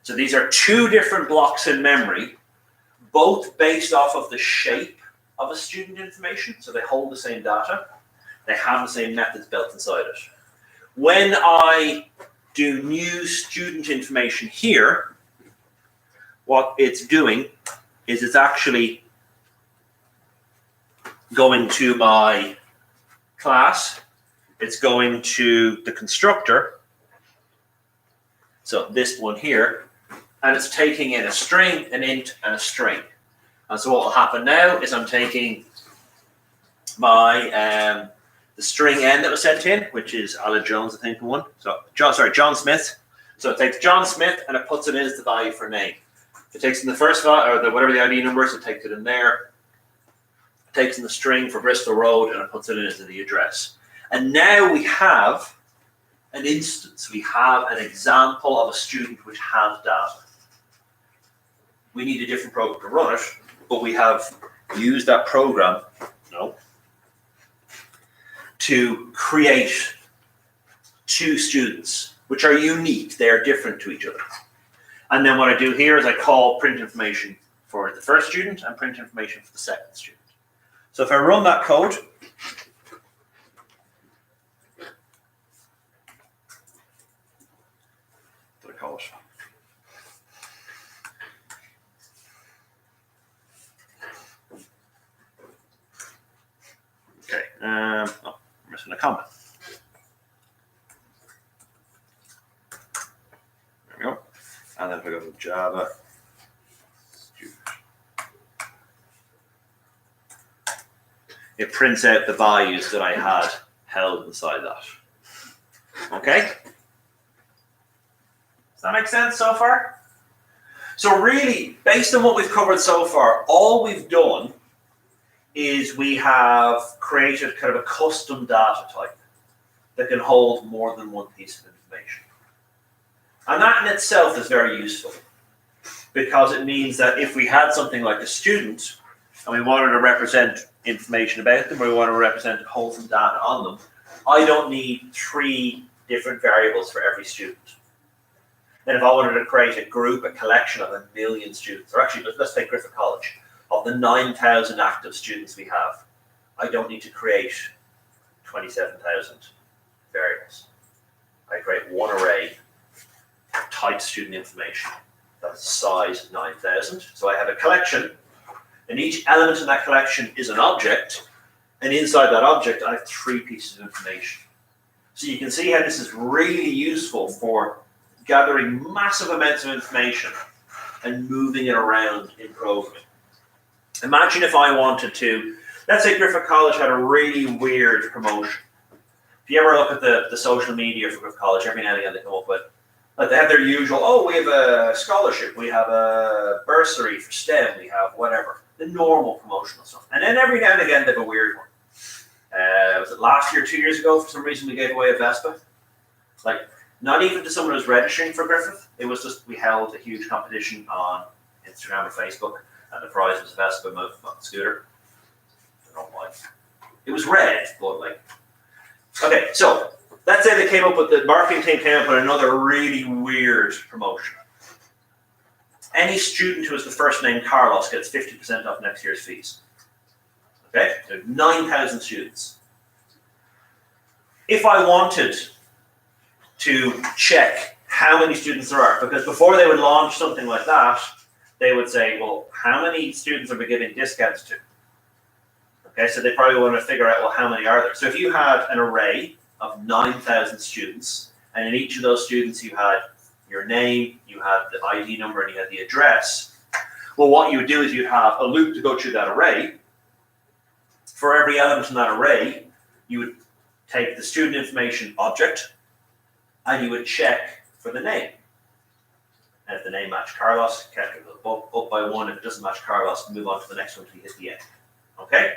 A: So these are 2 different blocks in memory, both based off of the shape of a student information. So they hold the same data. They have the same methods built inside it. When I do new student information here, what it's doing is it's actually going to my class. It's going to the constructor. So this one here, and it's taking in a string, an int, and a string. And so what will happen now is I'm taking my the string n that was sent in, which is Alan Jones, I think, one. So John Smith. So it takes John Smith and it puts it in as the value for name. It takes in the first value, or whatever the ID number is, it takes it in there. It takes in the string for Bristol Road and it puts it in as the address. And now we have an instance. We have an example of a student which has data. We need a different program to run it, but we have used that program, to create 2 students, which are unique. They are different to each other. And then what I do here is I call print information for the first student and print information for the second student. So if I run that code, what do I call it? Okay, oh, I'm missing a comment. There we go. And then if I go to Java, it prints out the values that I had held inside that. Okay? Does that make sense so far? So really, based on what we've covered so far, all we've done is we have created kind of a custom data type that can hold more than one piece of information. And that in itself is very useful, because it means that if we had something like a student and we wanted to represent information about them, or we want to represent wholesome data on them, I don't need 3 different variables for every student. Then if I wanted to create a group, a collection of 1 million students, or actually let's take Griffith College, of the 9,000 active students we have, I don't need to create 27,000 variables. I create one array of type student information that's size 9,000. So I have a collection, and each element in that collection is an object, and inside that object I have 3 pieces of information. So you can see how this is really useful for gathering massive amounts of information and moving it around in programming. Imagine if I wanted to, let's say Griffith College had a really weird promotion. If you ever look at the social media for Griffith College, every now and again they come up with, like they have their usual, oh, we have a scholarship, we have a bursary for STEM, we have whatever, the normal promotional stuff. And then every now and again they have a weird one. Was it last year, 2 years ago, for some reason we gave away a Vespa? Like, not even to someone who's registering for Griffith, it was just, we held a huge competition on Instagram or Facebook, and the prize was a Vespa scooter. I don't know why. It was red, but like, okay, so let's say they came up with, the marketing team came up with another really weird promotion. Any student who has the first name Carlos gets 50% off next year's fees. Okay, so 9,000 students. If I wanted to check how many students there are, because before they would launch something like that, they would say, well, how many students are we giving discounts to? Okay, so they probably want to figure out, well, how many are there? So if you had an array of 9,000 students, and in each of those students you had your name, you had the ID number, and you had the address, well, what you would do is you'd have a loop to go through that array. For every element in that array, you would take the student information object, and you would check for the name. And if the name matched Carlos, count it up by 1. If it doesn't match Carlos, move on to the next one until you hit the end. Okay?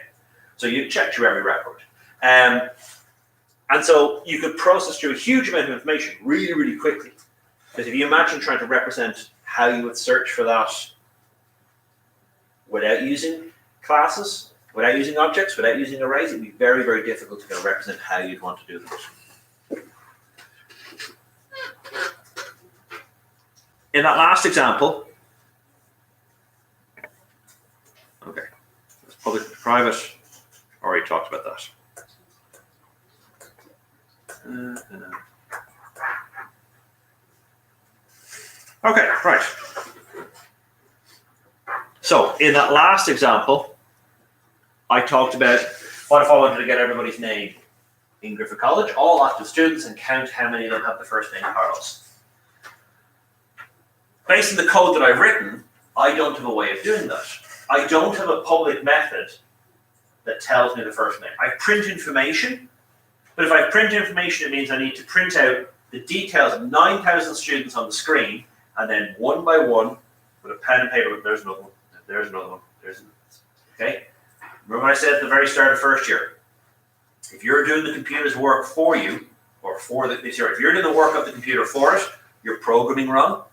A: So you check through every record. And so you could process through a huge amount of information really, really quickly. Because if you imagine trying to represent how you would search for that without using classes, without using objects, without using arrays, it'd be very, very difficult to represent how you'd want to do that. In that last example, okay, public, private, already talked about that. Okay, right. So in that last example, I talked about what if I wanted to get everybody's name in Griffith College, all active students, and count how many of them have the first name Carlos. Based on the code that I've written, I don't have a way of doing that. I don't have a public method that tells me the first name. I print information, but if I print information, it means I need to print out the details of 9,000 students on the screen, and then one by one, with a pen and paper, there's another one, there's another one, there's another one. Okay? Remember what I said at the very start of first year? If you're doing the computer's work for you, or if you're doing the work of the computer for it, you're programming wrong.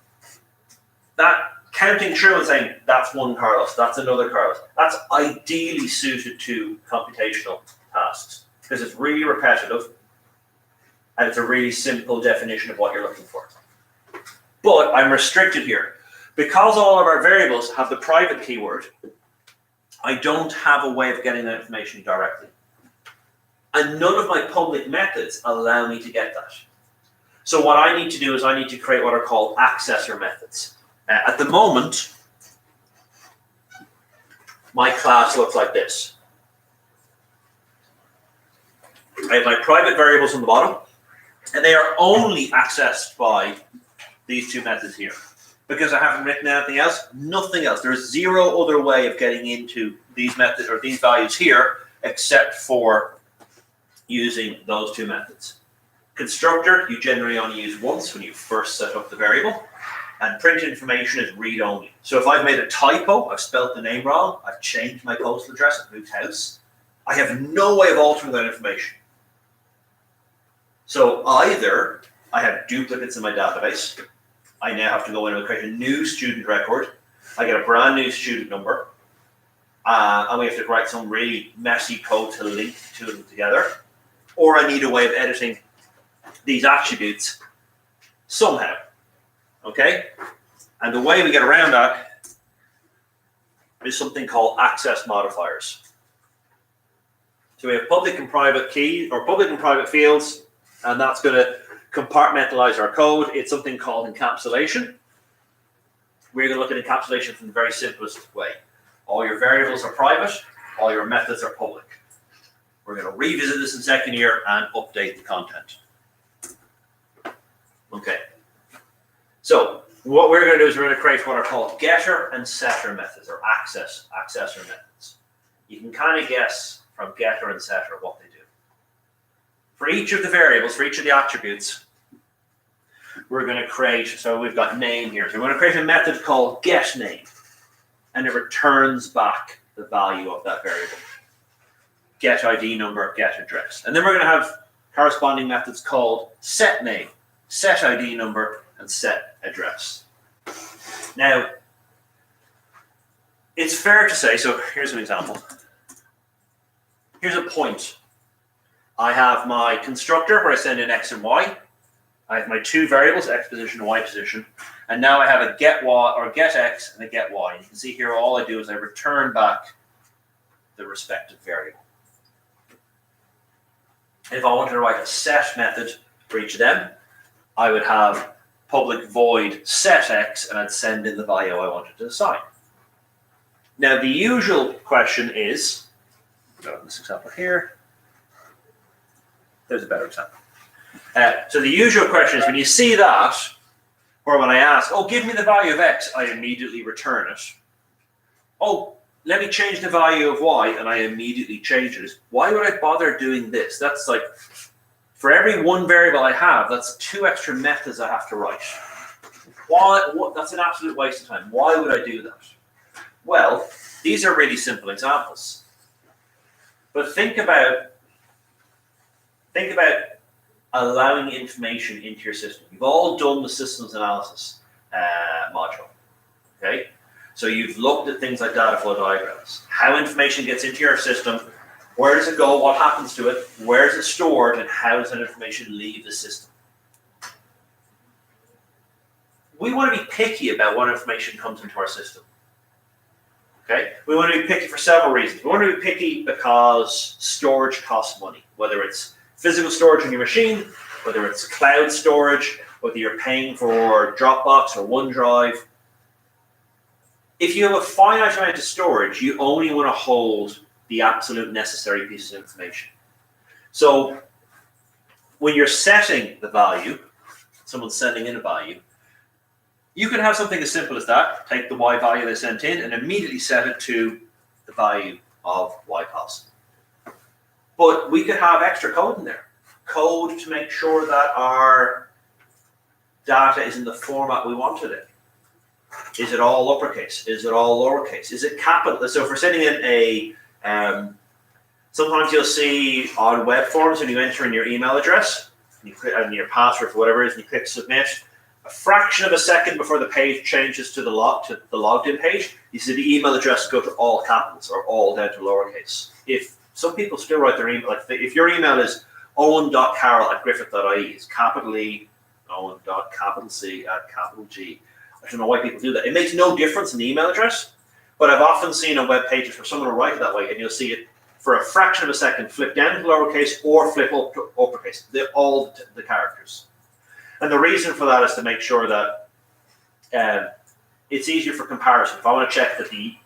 A: That counting through and saying, that's one Carlos, that's another Carlos, that's ideally suited to computational tasks, because it's really repetitive, and it's a really simple definition of what you're looking for. But I'm restricted here. Because all of our variables have the private keyword, I don't have a way of getting that information directly. And none of my public methods allow me to get that. So what I need to do is I need to create what are called accessor methods. At the moment, my class looks like this. I have my private variables on the bottom, and they are only accessed by these 2 methods here. Because I haven't written anything else, nothing else. There's zero other way of getting into these methods or these values here except for using those 2 methods. Constructor, you generally only use once when you first set up the variable. And print information is read only. So if I've made a typo, I've spelled the name wrong, I've changed my postal address, I've moved house, I have no way of altering that information. So either I have duplicates in my database, I now have to go in and create a new student record, I get a brand new student number, and we have to write some really messy code to link to them together, or I need a way of editing these attributes somehow, okay? And the way we get around that is something called access modifiers. So we have public and private keys, or public and private fields, and that's going to compartmentalize our code. It's something called encapsulation. We're going to look at encapsulation from the very simplest way. All your variables are private, all your methods are public. We're going to revisit this in second year and update the content. Okay. So what we're going to do is we're going to create what are called getter and setter methods, or accessor methods. You can kind of guess from getter and setter what they do. For each of the variables, for each of the attributes, we're going to create, so we've got name here. So we're going to create a method called getName, and it returns back the value of that variable. Get ID number, get address. And then we're going to have corresponding methods called setName, set ID number, and set address. Now, it's fair to say, so here's an example. Here's a point. I have my constructor where I send in X and Y. I have my two variables, X position and Y position. And now I have a get Y, or get X and a get Y. And you can see here all I do is I return back the respective variable. If I wanted to write a set method for each of them, I would have public void set X, and I'd send in the value I wanted to assign. Now the usual question is, go to this example here. There's a better example. So the usual question is when you see that, or when I ask, oh, give me the value of X, I immediately return it. Oh, let me change the value of Y, and I immediately change it. Why would I bother doing this? That's like, for every one variable I have, that's 2 extra methods I have to write. That's an absolute waste of time. Why would I do that? Well, these are really simple examples. But think about allowing information into your system. You've all done the systems analysis module, okay? So you've looked at things like data flow diagrams, how information gets into your system, where does it go, what happens to it, where is it stored, and how does that information leave the system? We want to be picky about what information comes into our system. Okay? We want to be picky for several reasons. We want to be picky because storage costs money, whether it's physical storage on your machine, whether it's cloud storage, whether you're paying for Dropbox or OneDrive. If you have a finite amount of storage, you only want to hold the absolute necessary pieces of information. So when you're setting the value, someone's sending in a value, you can have something as simple as that. Take the Y value they sent in and immediately set it to the value of Y cost. But we could have extra code in there. Code to make sure that our data is in the format we wanted it. Is it all uppercase? Is it all lowercase? Is it capital? So if we're sending in a, sometimes you'll see on web forms when you enter in your email address, and you click and your password for whatever it is, and you click submit, a fraction of a second before the page changes to the logged in page, you see the email address go to all capitals or all down to lowercase. If some people still write their email, like if your email is owen.carroll@griffith.ie, it's capital E, owen.capital-C capital G. I don't know why people do that. It makes no difference in the email address, but I've often seen on web pages where someone will write it that way, and you'll see it for a fraction of a second flip down to lowercase or flip up to uppercase. They're all the characters. And the reason for that is to make sure that it's easier for comparison. If I want to check that the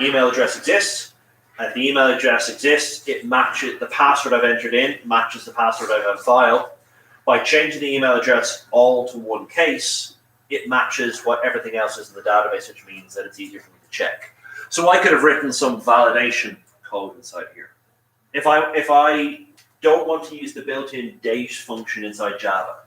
A: email address exists, and if the email address exists, it matches the password I've entered in, matches the password I have file. By changing the email address all to one case, it matches what everything else is in the database, which means that it's easier for me to check. So I could have written some validation code inside here. If I don't want to use the built-in date function inside Java,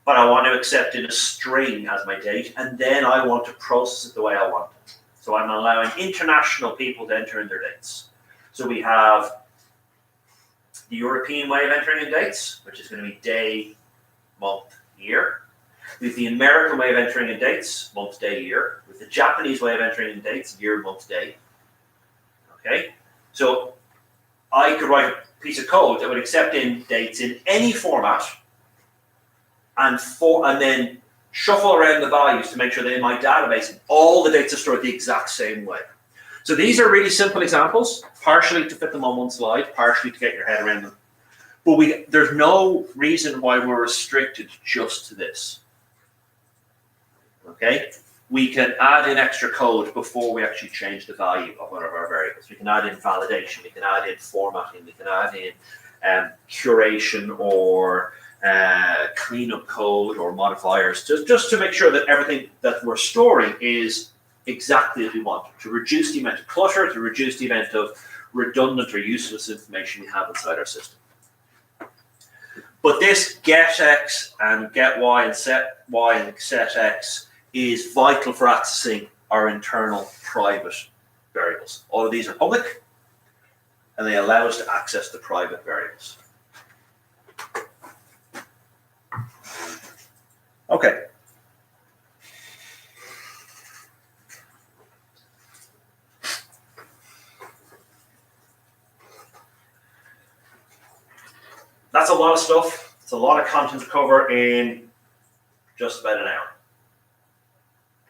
A: but I want to accept in a string as my date, and then I want to process it the way I want it. So I'm allowing international people to enter in their dates. So we have the European way of entering in dates, which is going to be day, month, year. We have the American way of entering in dates, month, day, year. With the Japanese way of entering in dates, year, month, day. Okay, so I could write a piece of code that would accept in dates in any format, and then shuffle around the values to make sure that in my database all the dates are stored the exact same way. So these are really simple examples, partially to fit them on one slide, partially to get your head around them. But there's no reason why we're restricted just to this. Okay? We can add in extra code before we actually change the value of one of our variables. We can add in validation, we can add in formatting, we can add in curation or cleanup code or modifiers, just to make sure that everything that we're storing is exactly as we want, to reduce the amount of clutter, to reduce the amount of redundant or useless information we have inside our system. But this get X and get Y and set Y and set X is vital for accessing our internal private variables. All of these are public, and they allow us to access the private variables. Okay. That's a lot of stuff. It's a lot of content to cover in just about an hour.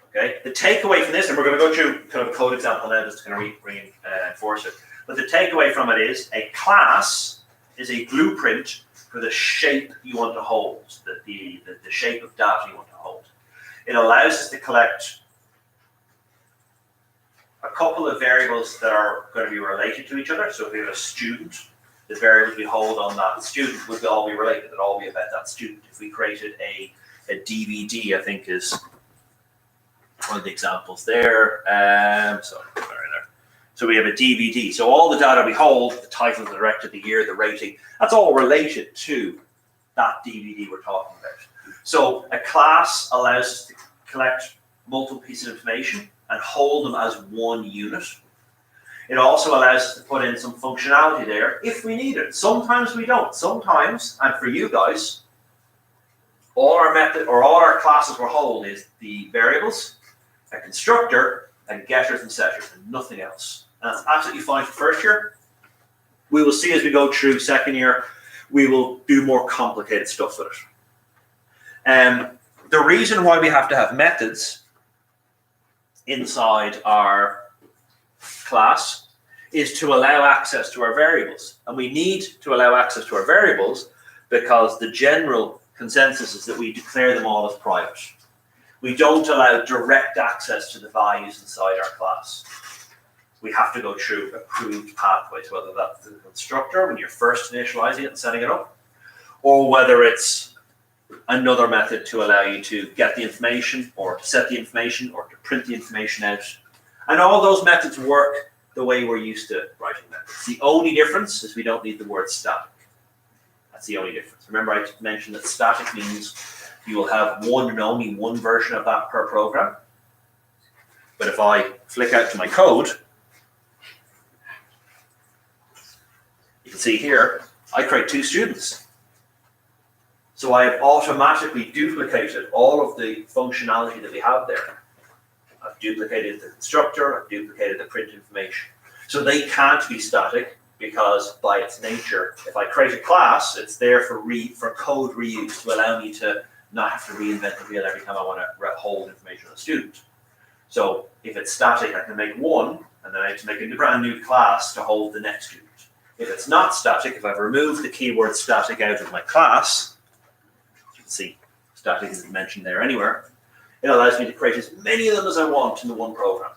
A: Okay. The takeaway from this, and we're going to go through kind of a code example now just to kind of reinforce it. But the takeaway from it is a class is a blueprint for the shape you want to hold, the shape of data you want to hold. It allows us to collect a couple of variables that are going to be related to each other. So if we have a student, the variables we hold on that student would all be related. It'd all be about that student. If we created a DVD, I think is one of the examples there. So we have a DVD. So all the data we hold, the title, the director, the year, the rating, that's all related to that DVD we're talking about. So a class allows us to collect multiple pieces of information and hold them as one unit. It also allows us to put in some functionality there if we need it. Sometimes we don't. Sometimes, and for you guys, all our method or all our classes will hold is the variables, a constructor, and getters and setters, and nothing else. And that's absolutely fine for first year. We will see as we go through second year, we will do more complicated stuff with it. The reason why we have to have methods inside our class is to allow access to our variables. And we need to allow access to our variables because the general consensus is that we declare them all as private. We don't allow direct access to the values inside our class. We have to go through approved pathways, whether that's the constructor when you're first initializing it and setting it up, or whether it's another method to allow you to get the information or to set the information or to print the information out. And all those methods work the way we're used to writing methods. The only difference is we don't need the word static. That's the only difference. Remember I mentioned that static means you will have one and only one version of that per program. But if I flick out to my code, you can see here, I create two students. So I have automatically duplicated all of the functionality that we have there. I've duplicated the constructor, I've duplicated the print information. So they can't be static because by its nature, if I create a class, it's there for code reuse to allow me to not have to reinvent the wheel every time I want to hold information on a student. So if it's static, I can make one, and then I have to make a brand new class to hold the next student. If it's not static, if I've removed the keyword static out of my class, you can see static isn't mentioned there anywhere, it allows me to create as many of them as I want in the one program.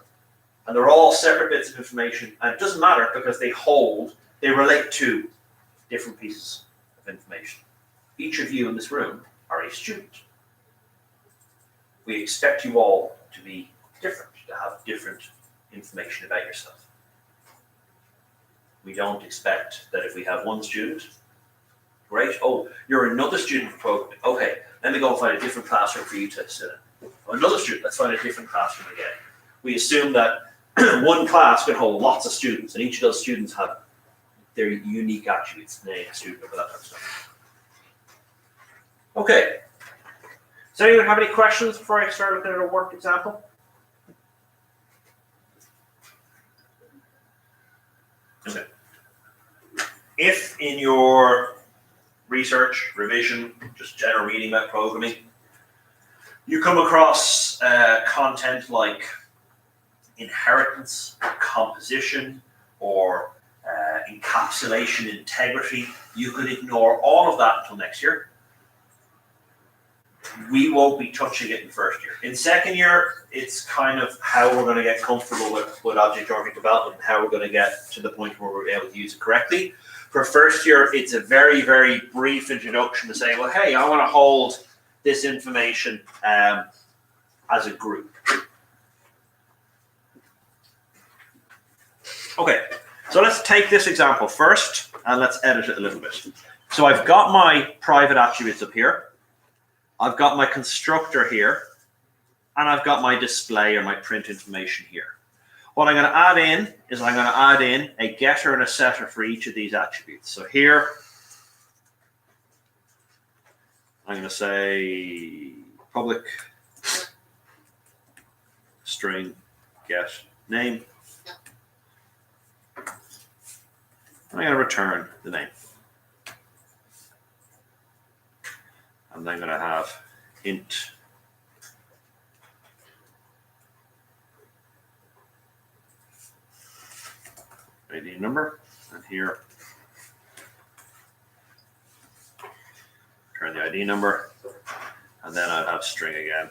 A: And they're all separate bits of information, and it doesn't matter because they relate to different pieces of information. Each of you in this room are a student. We expect you all to be different, to have different information about yourself. We don't expect that if we have one student, great, oh, you're another student program. Okay, let me go find a different classroom for you to sit in. Another student, let's find a different classroom again. We assume that one class can hold lots of students, and each of those students have their unique attributes, name, student number, that type of stuff. Okay. Does anyone have any questions before I start looking at a worked example? Okay. If in your research, revision, just general reading about programming, you come across content like inheritance, composition, or encapsulation integrity, you could ignore all of that until next year. We won't be touching it in first year. In second year, it's kind of how we're going to get comfortable with object-oriented development and how we're going to get to the point where we're able to use it correctly. For first year, it's a very, very brief introduction to say, well, hey, I want to hold this information as a group. Okay, so let's take this example first and let's edit it a little bit. So I've got my private attributes up here. I've got my constructor here, and I've got my display or my print information here. What I'm going to add in is I'm going to add in a getter and a setter for each of these attributes. So here, I'm going to say public string get name. I'm going to return the name. And I'm going to have int ID number, and here return the ID number, and then I'll have string again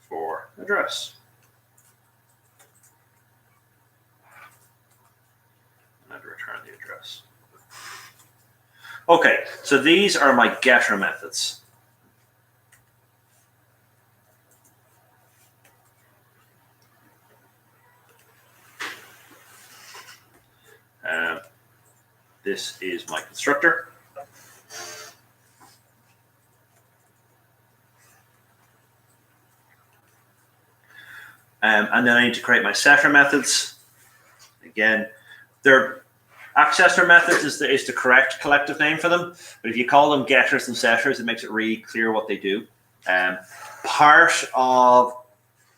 A: for address. And I'd return the address. Okay, so these are my getter methods. This is my constructor. And then I need to create my setter methods. Again, they're accessor methods is the correct collective name for them, but if you call them getters and setters, it makes it really clear what they do. Part of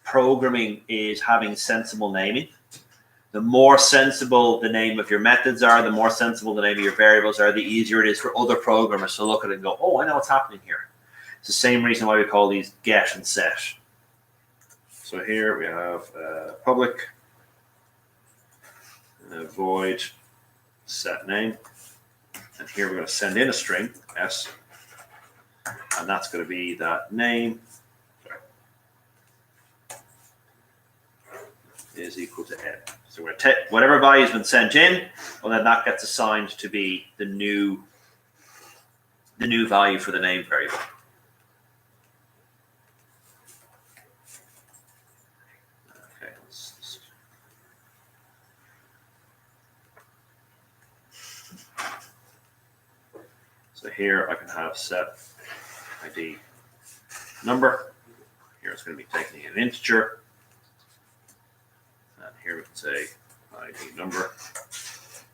A: programming is having sensible naming. The more sensible the name of your methods are, the more sensible the name of your variables are, the easier it is for other programmers to look at it and go, oh, I know what's happening here. It's the same reason why we call these get and set. So here we have public void set name, and here we're going to send in a string s, and that's going to be that name is equal to n. So we're going to take whatever value has been sent in, well then that gets assigned to be the new value for the name variable. Okay, so here I can have set ID number. Here it's going to be taking an integer. And here we can say ID number is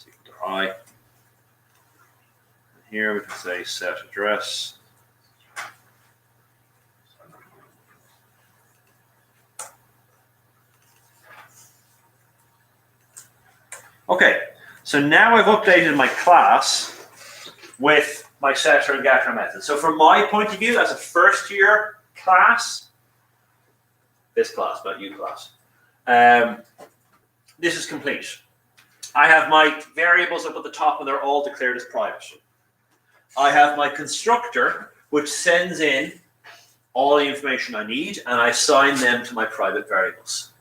A: equal to I. And here we can say set address. Okay, so now I've updated my class with my setter and getter method. So from my point of view, as a first year class, this class, not you class, this is complete. I have my variables up at the top and they're all declared as private. I have my constructor, which sends in all the information I need, and I assign them to my private variables.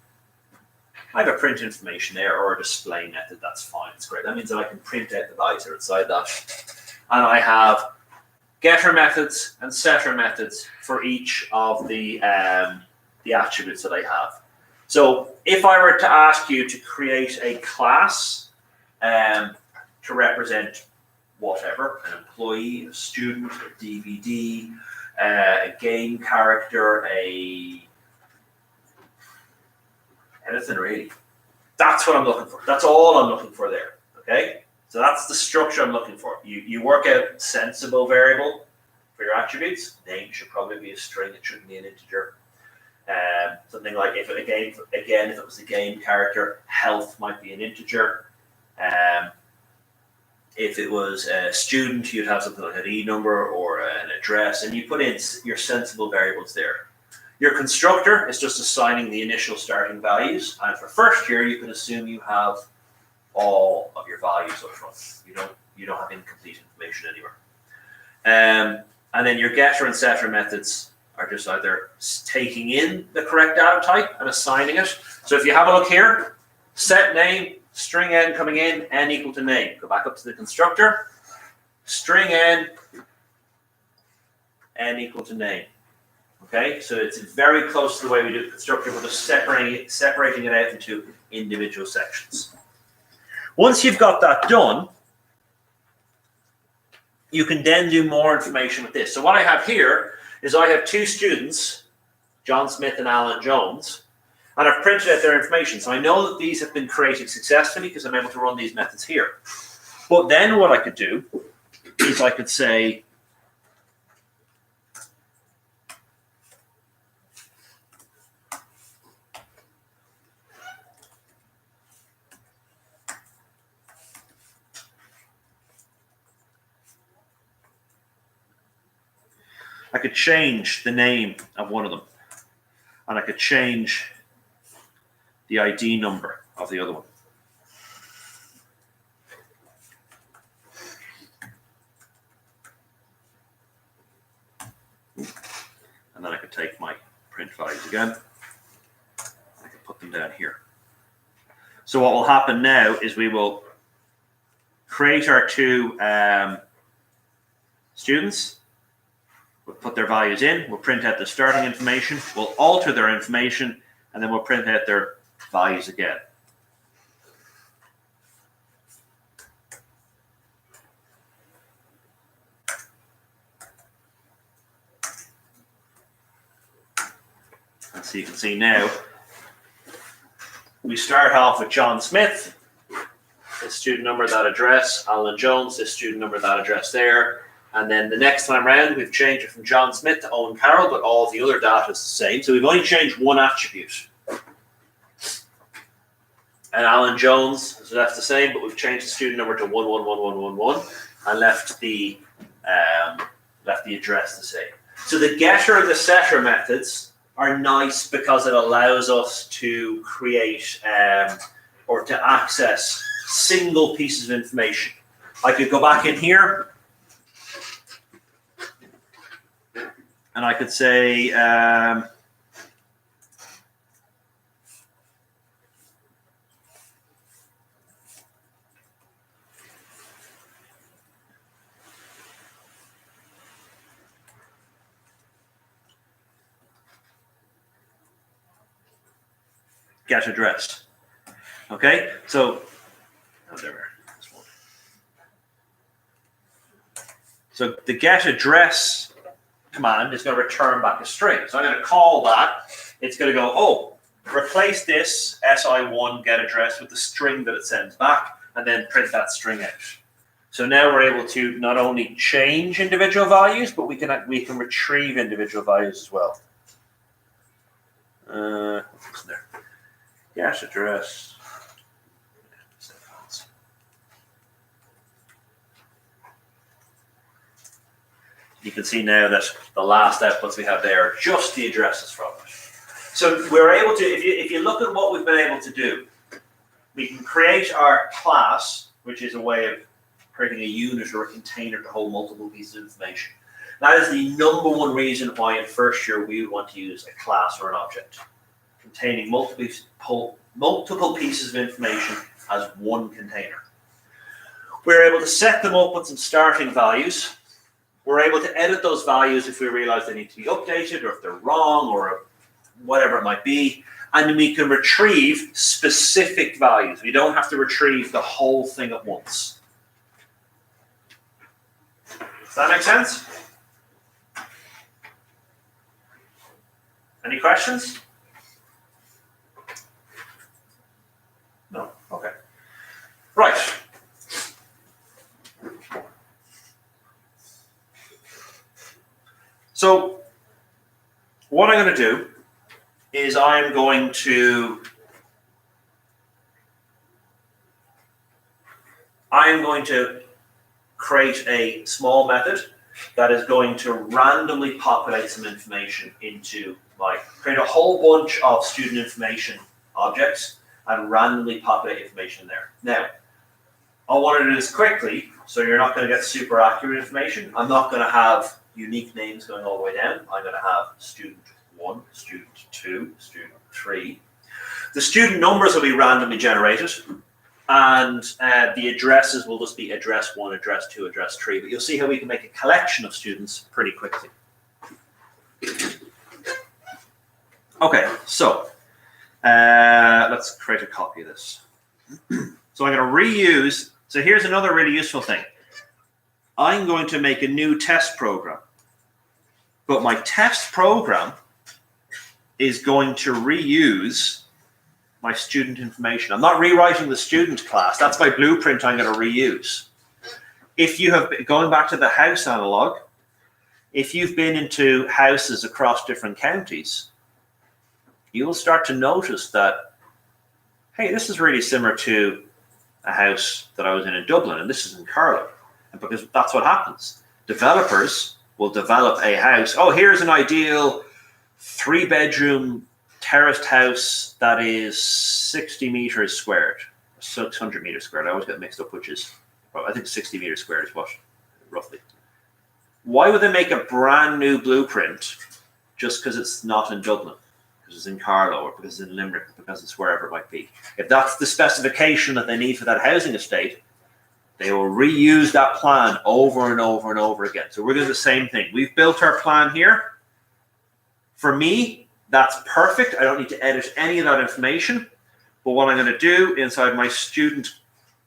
A: I have a print information there or a display method, that's fine, it's great. That means that I can print out the values that are inside that. And I have getter methods and setter methods for each of the attributes that I have. So if I were to ask you to create a class to represent whatever, an employee, a student, a DVD, a game character, anything really. That's what I'm looking for. That's all I'm looking for there. Okay? So that's the structure I'm looking for. You work out sensible variable for your attributes. Name should probably be a string. It shouldn't be an integer. Something like if it was a game character, health might be an integer. If it was a student, you'd have something like an E number or an address, and you put in your sensible variables there. Your constructor is just assigning the initial starting values, and for first year, you can assume you have all of your values up front. You don't have incomplete information anywhere. And then your getter and setter methods are just either taking in the correct data type and assigning it. So if you have a look here, set name, string n coming in, n equal to name. Go back up to the constructor, string n equal to name. Okay, so it's very close to the way we do the constructor, but just separating it out into individual sections. Once you've got that done, you can then do more information with this. So what I have here is I have two students, John Smith and Alan Jones, and I've printed out their information. So I know that these have been created successfully because I'm able to run these methods here. But then what I could do is I could say, I could change the name of one of them, and I could change the ID number of the other one. And then I could take my print values again. I could put them down here. So what will happen now is we will create our two students. We'll put their values in, we'll print out the starting information, we'll alter their information, and then we'll print out their values again. And so you can see now, we start off with John Smith, this student number, that address, Alan Jones, this student number, that address there. And then the next time round, we've changed it from John Smith to Owen Carroll, but all of the other data is the same. So we've only changed one attribute. And Alan Jones is left the same, but we've changed the student number to 111111 and left the address the same. So the getter and the setter methods are nice because it allows us to create or to access single pieces of information. I could go back in here, and I could say, get address. Okay, so, oh, there we are. So the get address command is going to return back a string. So I'm going to call that. It's going to go, oh, replace this SI1 get address with the string that it sends back, and then print that string out. So now we're able to not only change individual values, but we can retrieve individual values as well. What's there? Get address. You can see now that the last outputs we have there are just the addresses from it. So we're able to, if you look at what we've been able to do, we can create our class, which is a way of creating a unit or a container to hold multiple pieces of information. That is the number one reason why in first year we would want to use a class or an object, containing multiple pieces of information as one container. We're able to set them up with some starting values. We're able to edit those values if we realize they need to be updated or if they're wrong or whatever it might be. And we can retrieve specific values. We don't have to retrieve the whole thing at once. Does that make sense? Any questions? No? Okay. Right. So what I'm going to do is I'm going to create a small method that is going to randomly populate some information into create a whole bunch of student information objects and randomly populate information there. Now, I want to do this quickly, so you're not going to get super accurate information. I'm not going to have unique names going all the way down. I'm going to have student 1, student 2, student 3. The student numbers will be randomly generated, and the addresses will just be address 1, address 2, address 3. But you'll see how we can make a collection of students pretty quickly. Okay, so let's create a copy of this. So I'm going to reuse. So here's another really useful thing. I'm going to make a new test program. But my test program is going to reuse my student information. I'm not rewriting the student class. That's my blueprint I'm going to reuse. If you have been, going back to the house analog, if you've been into houses across different counties, you'll start to notice that, hey, this is really similar to a house that I was in Dublin, and this is in Carlow. And because that's what happens. Developers will develop a house. Oh, here's an ideal 3-bedroom terraced house that is 60 meters squared, 600 meters squared. I always get mixed up which is, well, I think 60 meters squared is what, roughly. Why would they make a brand new blueprint just because it's not in Dublin, because it's in Carlow, or because it's in Limerick, or because it's wherever it might be? If that's the specification that they need for that housing estate, they will reuse that plan over and over and over again. So we're doing the same thing. We've built our plan here. For me, that's perfect. I don't need to edit any of that information. But what I'm going to do inside my student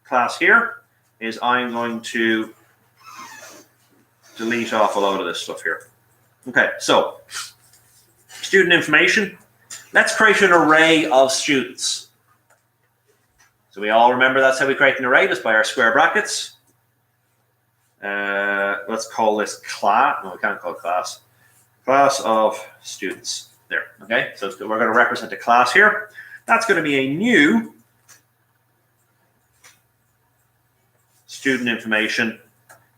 A: class here is I'm going to delete off a load of this stuff here. Okay, so student information. Let's create an array of students. So we all remember that's how we create an array, just by our square brackets. Let's call this class. No, we can't call it class. Class of students. There, okay? So we're going to represent a class here. That's going to be a new student information,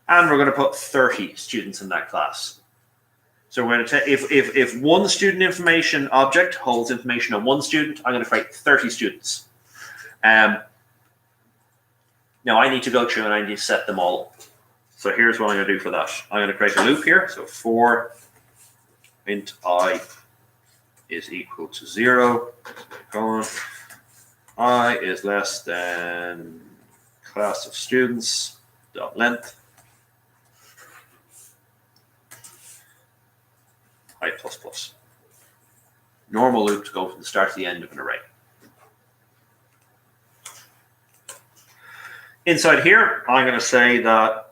A: and we're going to put 30 students in that class. So we're going to take, if one student information object holds information on one student, I'm going to create 30 students. Now I need to go through and I need to set them all. So here's what I'm going to do for that. I'm going to create a loop here. So for int I is equal to 0, I is less than class of students dot length I plus plus. Normal loop to go from the start to the end of an array. Inside here, I'm going to say that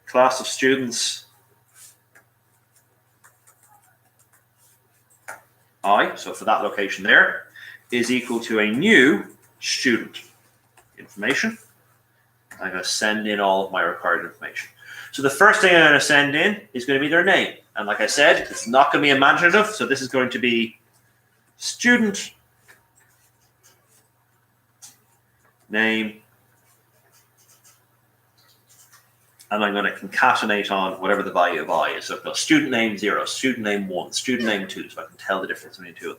A: class of students I, so for that location there, is equal to a new student information. I'm going to send in all of my required information. So the first thing I'm going to send in is going to be their name. And like I said, it's not going to be imaginative. So this is going to be student name. And I'm going to concatenate on whatever the value of I is. So no, student name 0, student name 1, student name 2, so I can tell the difference between the two of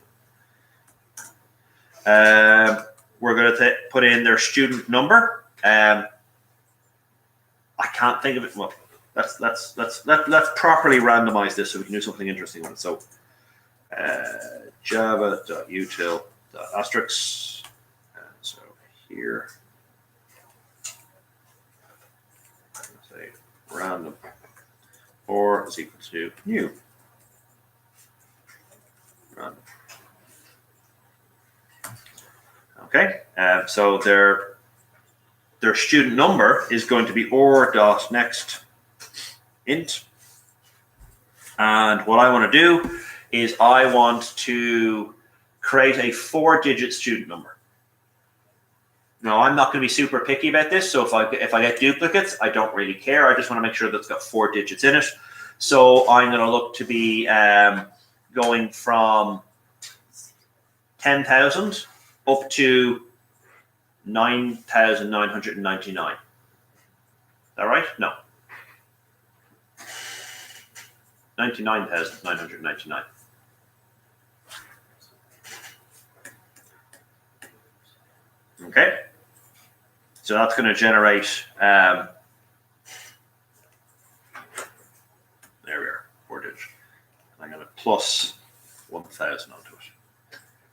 A: them. We're going to put in their student number. I can't think of it. Well, let's properly randomize this so we can do something interesting with it. So java.util.asterisk. So here. Random or is equal to new random. Okay, so their student number is going to be or.next int, and what I want to do is I want to create a 4-digit student number. Now, I'm not going to be super picky about this, so if I get duplicates, I don't really care. I just want to make sure that it's got 4 digits in it. So I'm going to look to be going from 10,000 up to 9,999. Is that right? No. 99,999. Okay. So that's going to generate, there we are, 4 digits. I'm going to plus 1,000 onto it.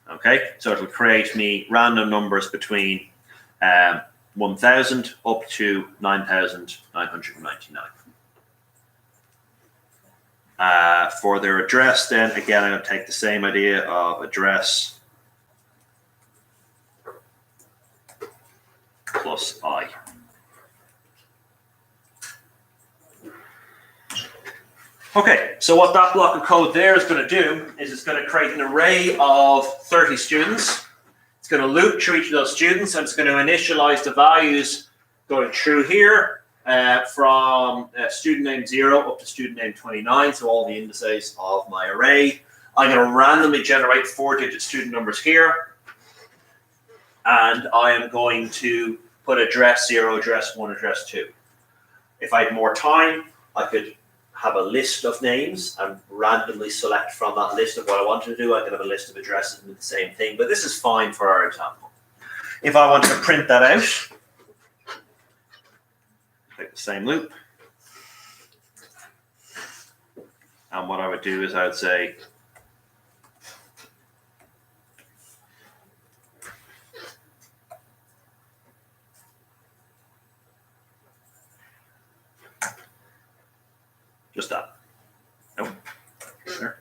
A: Okay, so it'll create me random numbers between 1,000 up to 9,999. For their address, then again, I'm going to take the same idea of address plus I. Okay, so what that block of code there is going to do is it's going to create an array of 30 students. It's going to loop through each of those students, and it's going to initialize the values going through here from student name 0 up to student name 29, so all the indices of my array. I'm going to randomly generate 4-digit student numbers here, and I am going to put address 0, address 1, address 2. If I had more time, I could have a list of names and randomly select from that list of what I want to do. I could have a list of addresses and do the same thing, but this is fine for our example. If I want to print that out, take the same loop. And what I would do is I would say, just that. Nope. There.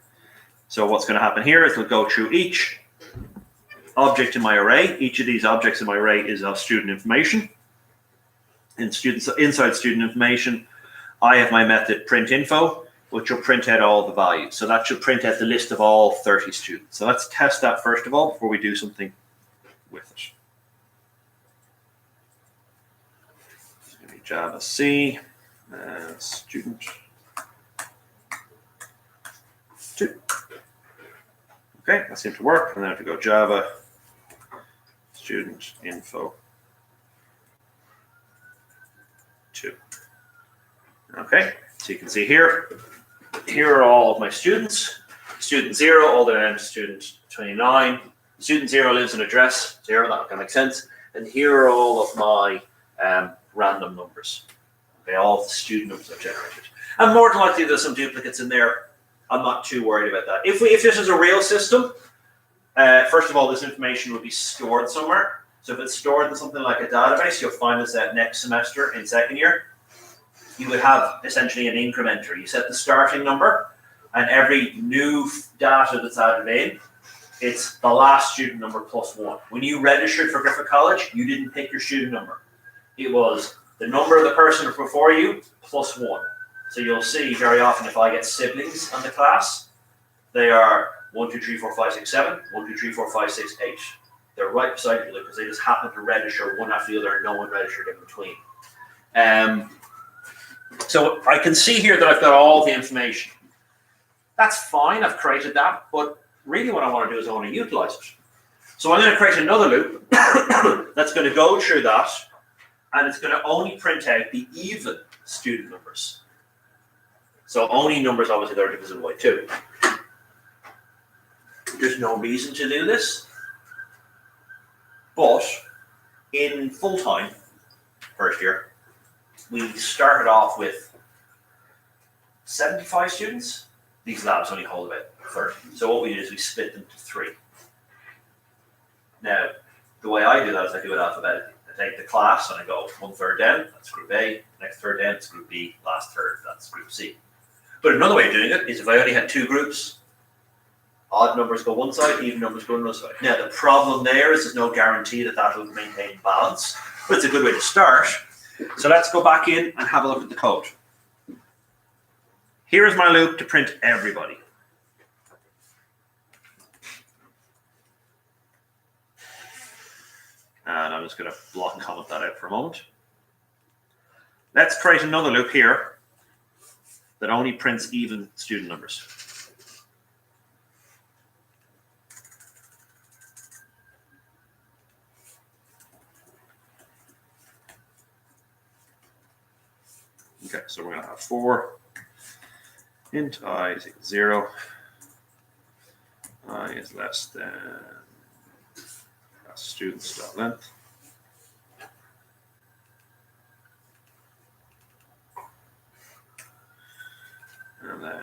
A: So what's going to happen here is we'll go through each object in my array. Each of these objects in my array is of student information. Inside student information, I have my method print info, which will print out all the values. So that should print out the list of all 30 students. So let's test that first of all before we do something with it. It's going to be Java C, student 2. Okay, that seemed to work. And then I have to go Java student info 2. Okay, so you can see here are all of my students. Student 0 all the way down to student 29. Student 0 lives in address 0, that can make sense. And here are all of my random numbers. Okay, all the student numbers I've generated. And more than likely there's some duplicates in there. I'm not too worried about that. If this is a real system, first of all, this information will be stored somewhere. So if it's stored in something like a database, you'll find this out next semester in second year. You would have essentially an incrementer. You set the starting number, and every new data that's added in, it's the last student number plus 1. When you registered for Griffith College, you didn't pick your student number. It was the number of the person before you plus 1. So you'll see very often if I get siblings in the class, they are 1, 2, 3, 4, 5, 6, 7, 1, 2, 3, 4, 5, 6, 8. They're right beside each other because they just happen to register one after the other and no one registered in between. So I can see here that I've got all the information. That's fine, I've created that, but really what I want to do is I want to utilize it. So I'm going to create another loop that's going to go through that, and it's going to only print out the even student numbers. So only numbers obviously that are divisible by 2. There's no reason to do this, but in full-time, first year, we started off with 75 students. These labs only hold about 30. So what we do is we split them to 3. Now, the way I do that is I do it alphabetically. I take the class and I go 1/3 down, that's group A, next third down, it's group B, last third, that's group C. But another way of doing it is if I only had 2 groups, odd numbers go one side, even numbers go another side. Now, the problem there is there's no guarantee that that will maintain balance, but it's a good way to start. So let's go back in and have a look at the code. Here is my loop to print everybody. I'm just going to block and comment that out for a moment. Let's create another loop here that only prints even student numbers. Okay, so we're going to have 4 int I is equal to 0. I is less than students.length. And then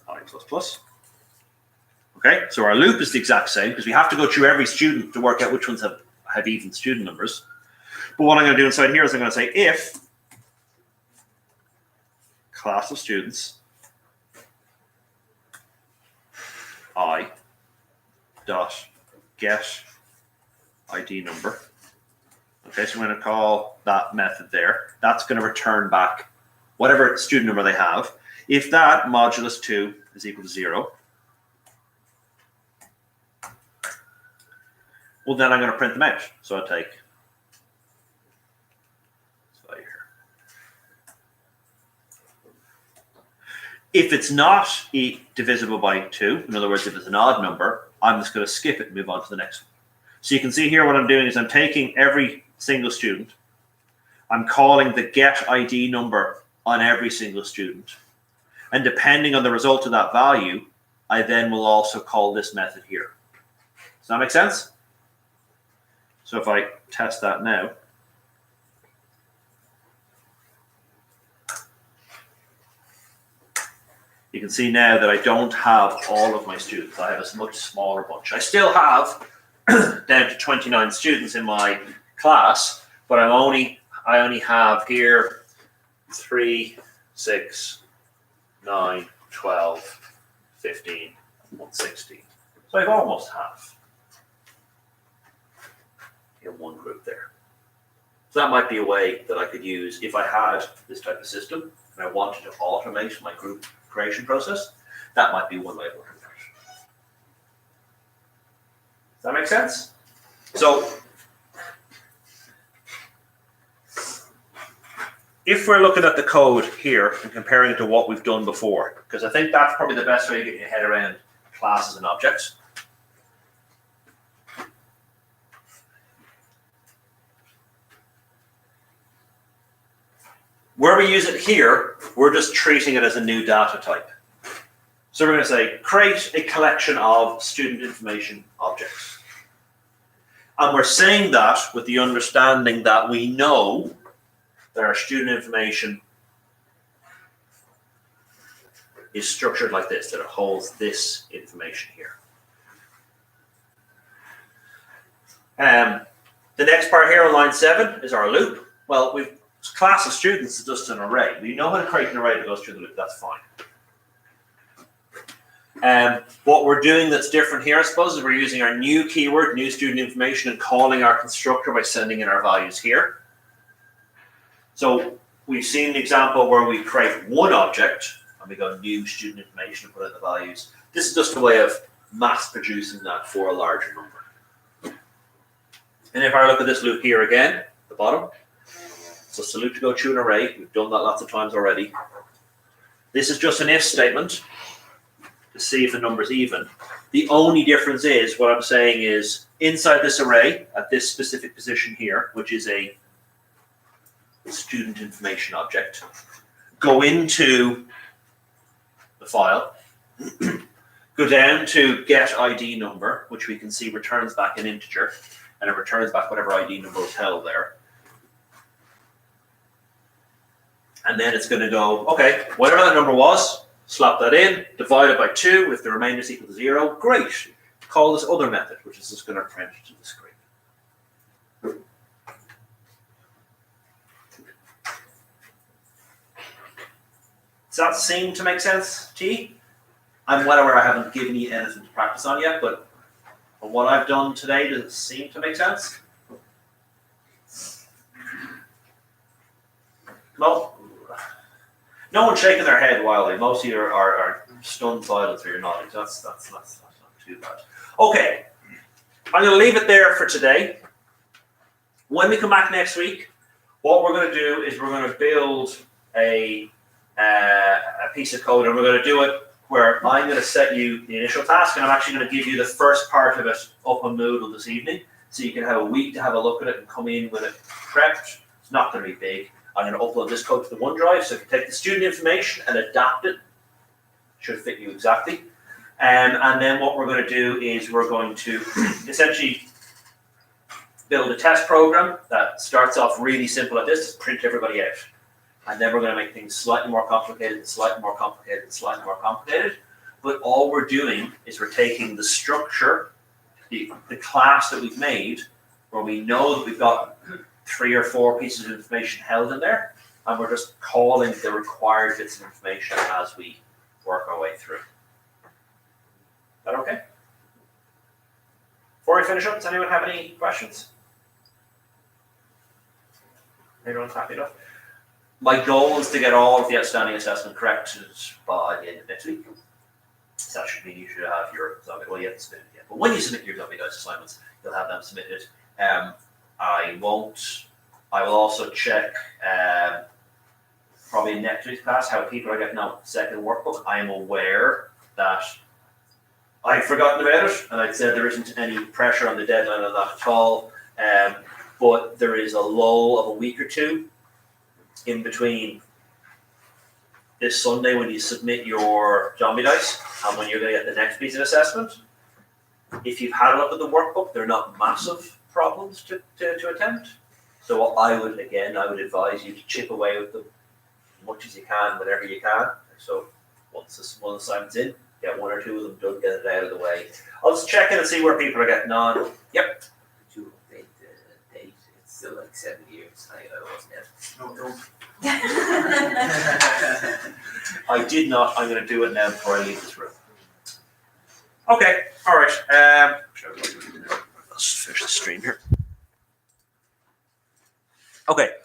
A: I plus plus. Okay, so our loop is the exact same because we have to go through every student to work out which ones have even student numbers. But what I'm going to do inside here is I'm going to say if class of students I dot get ID number. Okay, so I'm going to call that method there. That's going to return back whatever student number they have. If that modulus 2 is equal to 0, well, then I'm going to print them out. So I'll take here. If it's not divisible by 2, in other words, if it's an odd number, I'm just going to skip it and move on to the next one. So you can see here what I'm doing is I'm taking every single student. I'm calling the get ID number on every single student. And depending on the result of that value, I then will also call this method here. Does that make sense? So if I test that now, you can see now that I don't have all of my students. I have a much smaller bunch. I still have down to 29 students in my class, but I only have here 3, 6, 9, 12, 15, 116. So I've almost half in one group there. So that might be a way that I could use if I had this type of system and I wanted to automate my group creation process. That might be one way of looking at it. Does that make sense? So if we're looking at the code here and comparing it to what we've done before, because I think that's probably the best way to get your head around classes and objects. Where we use it here, we're just treating it as a new data type. So we're going to say, create a collection of student information objects. And we're saying that with the understanding that we know that our student information is structured like this, that it holds this information here. The next part here on line 7 is our loop. Well, class of students is just an array. We know how to create an array that goes through the loop, that's fine. What we're doing that's different here, I suppose, is we're using our new keyword, new student information, and calling our constructor by sending in our values here. So we've seen an example where we create one object and we go new student information and put in the values. This is just a way of mass producing that for a larger number. And if I look at this loop here again, at the bottom, it's just a loop to go through an array. We've done that lots of times already. This is just an if statement to see if a number is even. The only difference is what I'm saying is inside this array at this specific position here, which is a student information object, go into the file, go down to get ID number, which we can see returns back an integer, and it returns back whatever ID number was held there. And then it's going to go, okay, whatever that number was, slap that in, divide it by 2 if the remainder is equal to 0. Great. Call this other method, which is just going to print to the screen. Does that seem to make sense, T? I'm well aware I haven't given you anything to practice on yet, but from what I've done today, does it seem to make sense? No? No one's shaking their head wildly. Most of you are stunned silence or you're nodding. That's not too bad. Okay, I'm going to leave it there for today. When we come back next week, what we're going to do is we're going to build a piece of code, and we're going to do it where I'm going to set you the initial task, and I'm actually going to give you the first part of it up on Moodle this evening, so you can have a week to have a look at it and come in with it prepped. It's not going to be big. I'm going to upload this code to the OneDrive, so if you take the student information and adapt it, should fit you exactly. And then what we're going to do is we're going to essentially build a test program that starts off really simple like this, print everybody out. And then we're going to make things slightly more complicated, slightly more complicated, slightly more complicated. But all we're doing is we're taking the structure, the class that we've made, where we know that we've got 3 or 4 pieces of information held in there, and we're just calling the required bits of information as we work our way through. Is that okay? Before we finish up, does anyone have any questions? Everyone's happy enough? My goal is to get all of the outstanding assessment corrected by the end of next week. So that should mean you should have your zombie, well, you haven't submitted yet, but when you submit your zombie dice assignments, you'll have them submitted. I will also check probably in next week's class how people are getting out the second workbook. I am aware that I've forgotten about it, and I'd said there isn't any pressure on the deadline on that at all. But there is a lull of a week or two in between this Sunday when you submit your zombie dice and when you're going to get the next piece of assessment. If you've had a look at the workbook, they're not massive problems to attempt. So I would advise you to chip away with them as much as you can, whenever you can. So once this one assignment's in, get 1 or 2 of them done, get it out of the way. I'll just check in and see where people are getting on. Yep.
B: To update the date, it's still like 7 years. I wasn't yet.
C: No, don't.
A: I did not. I'm going to do it now before I leave this room. Okay. All right. Let's finish the stream here. Okay.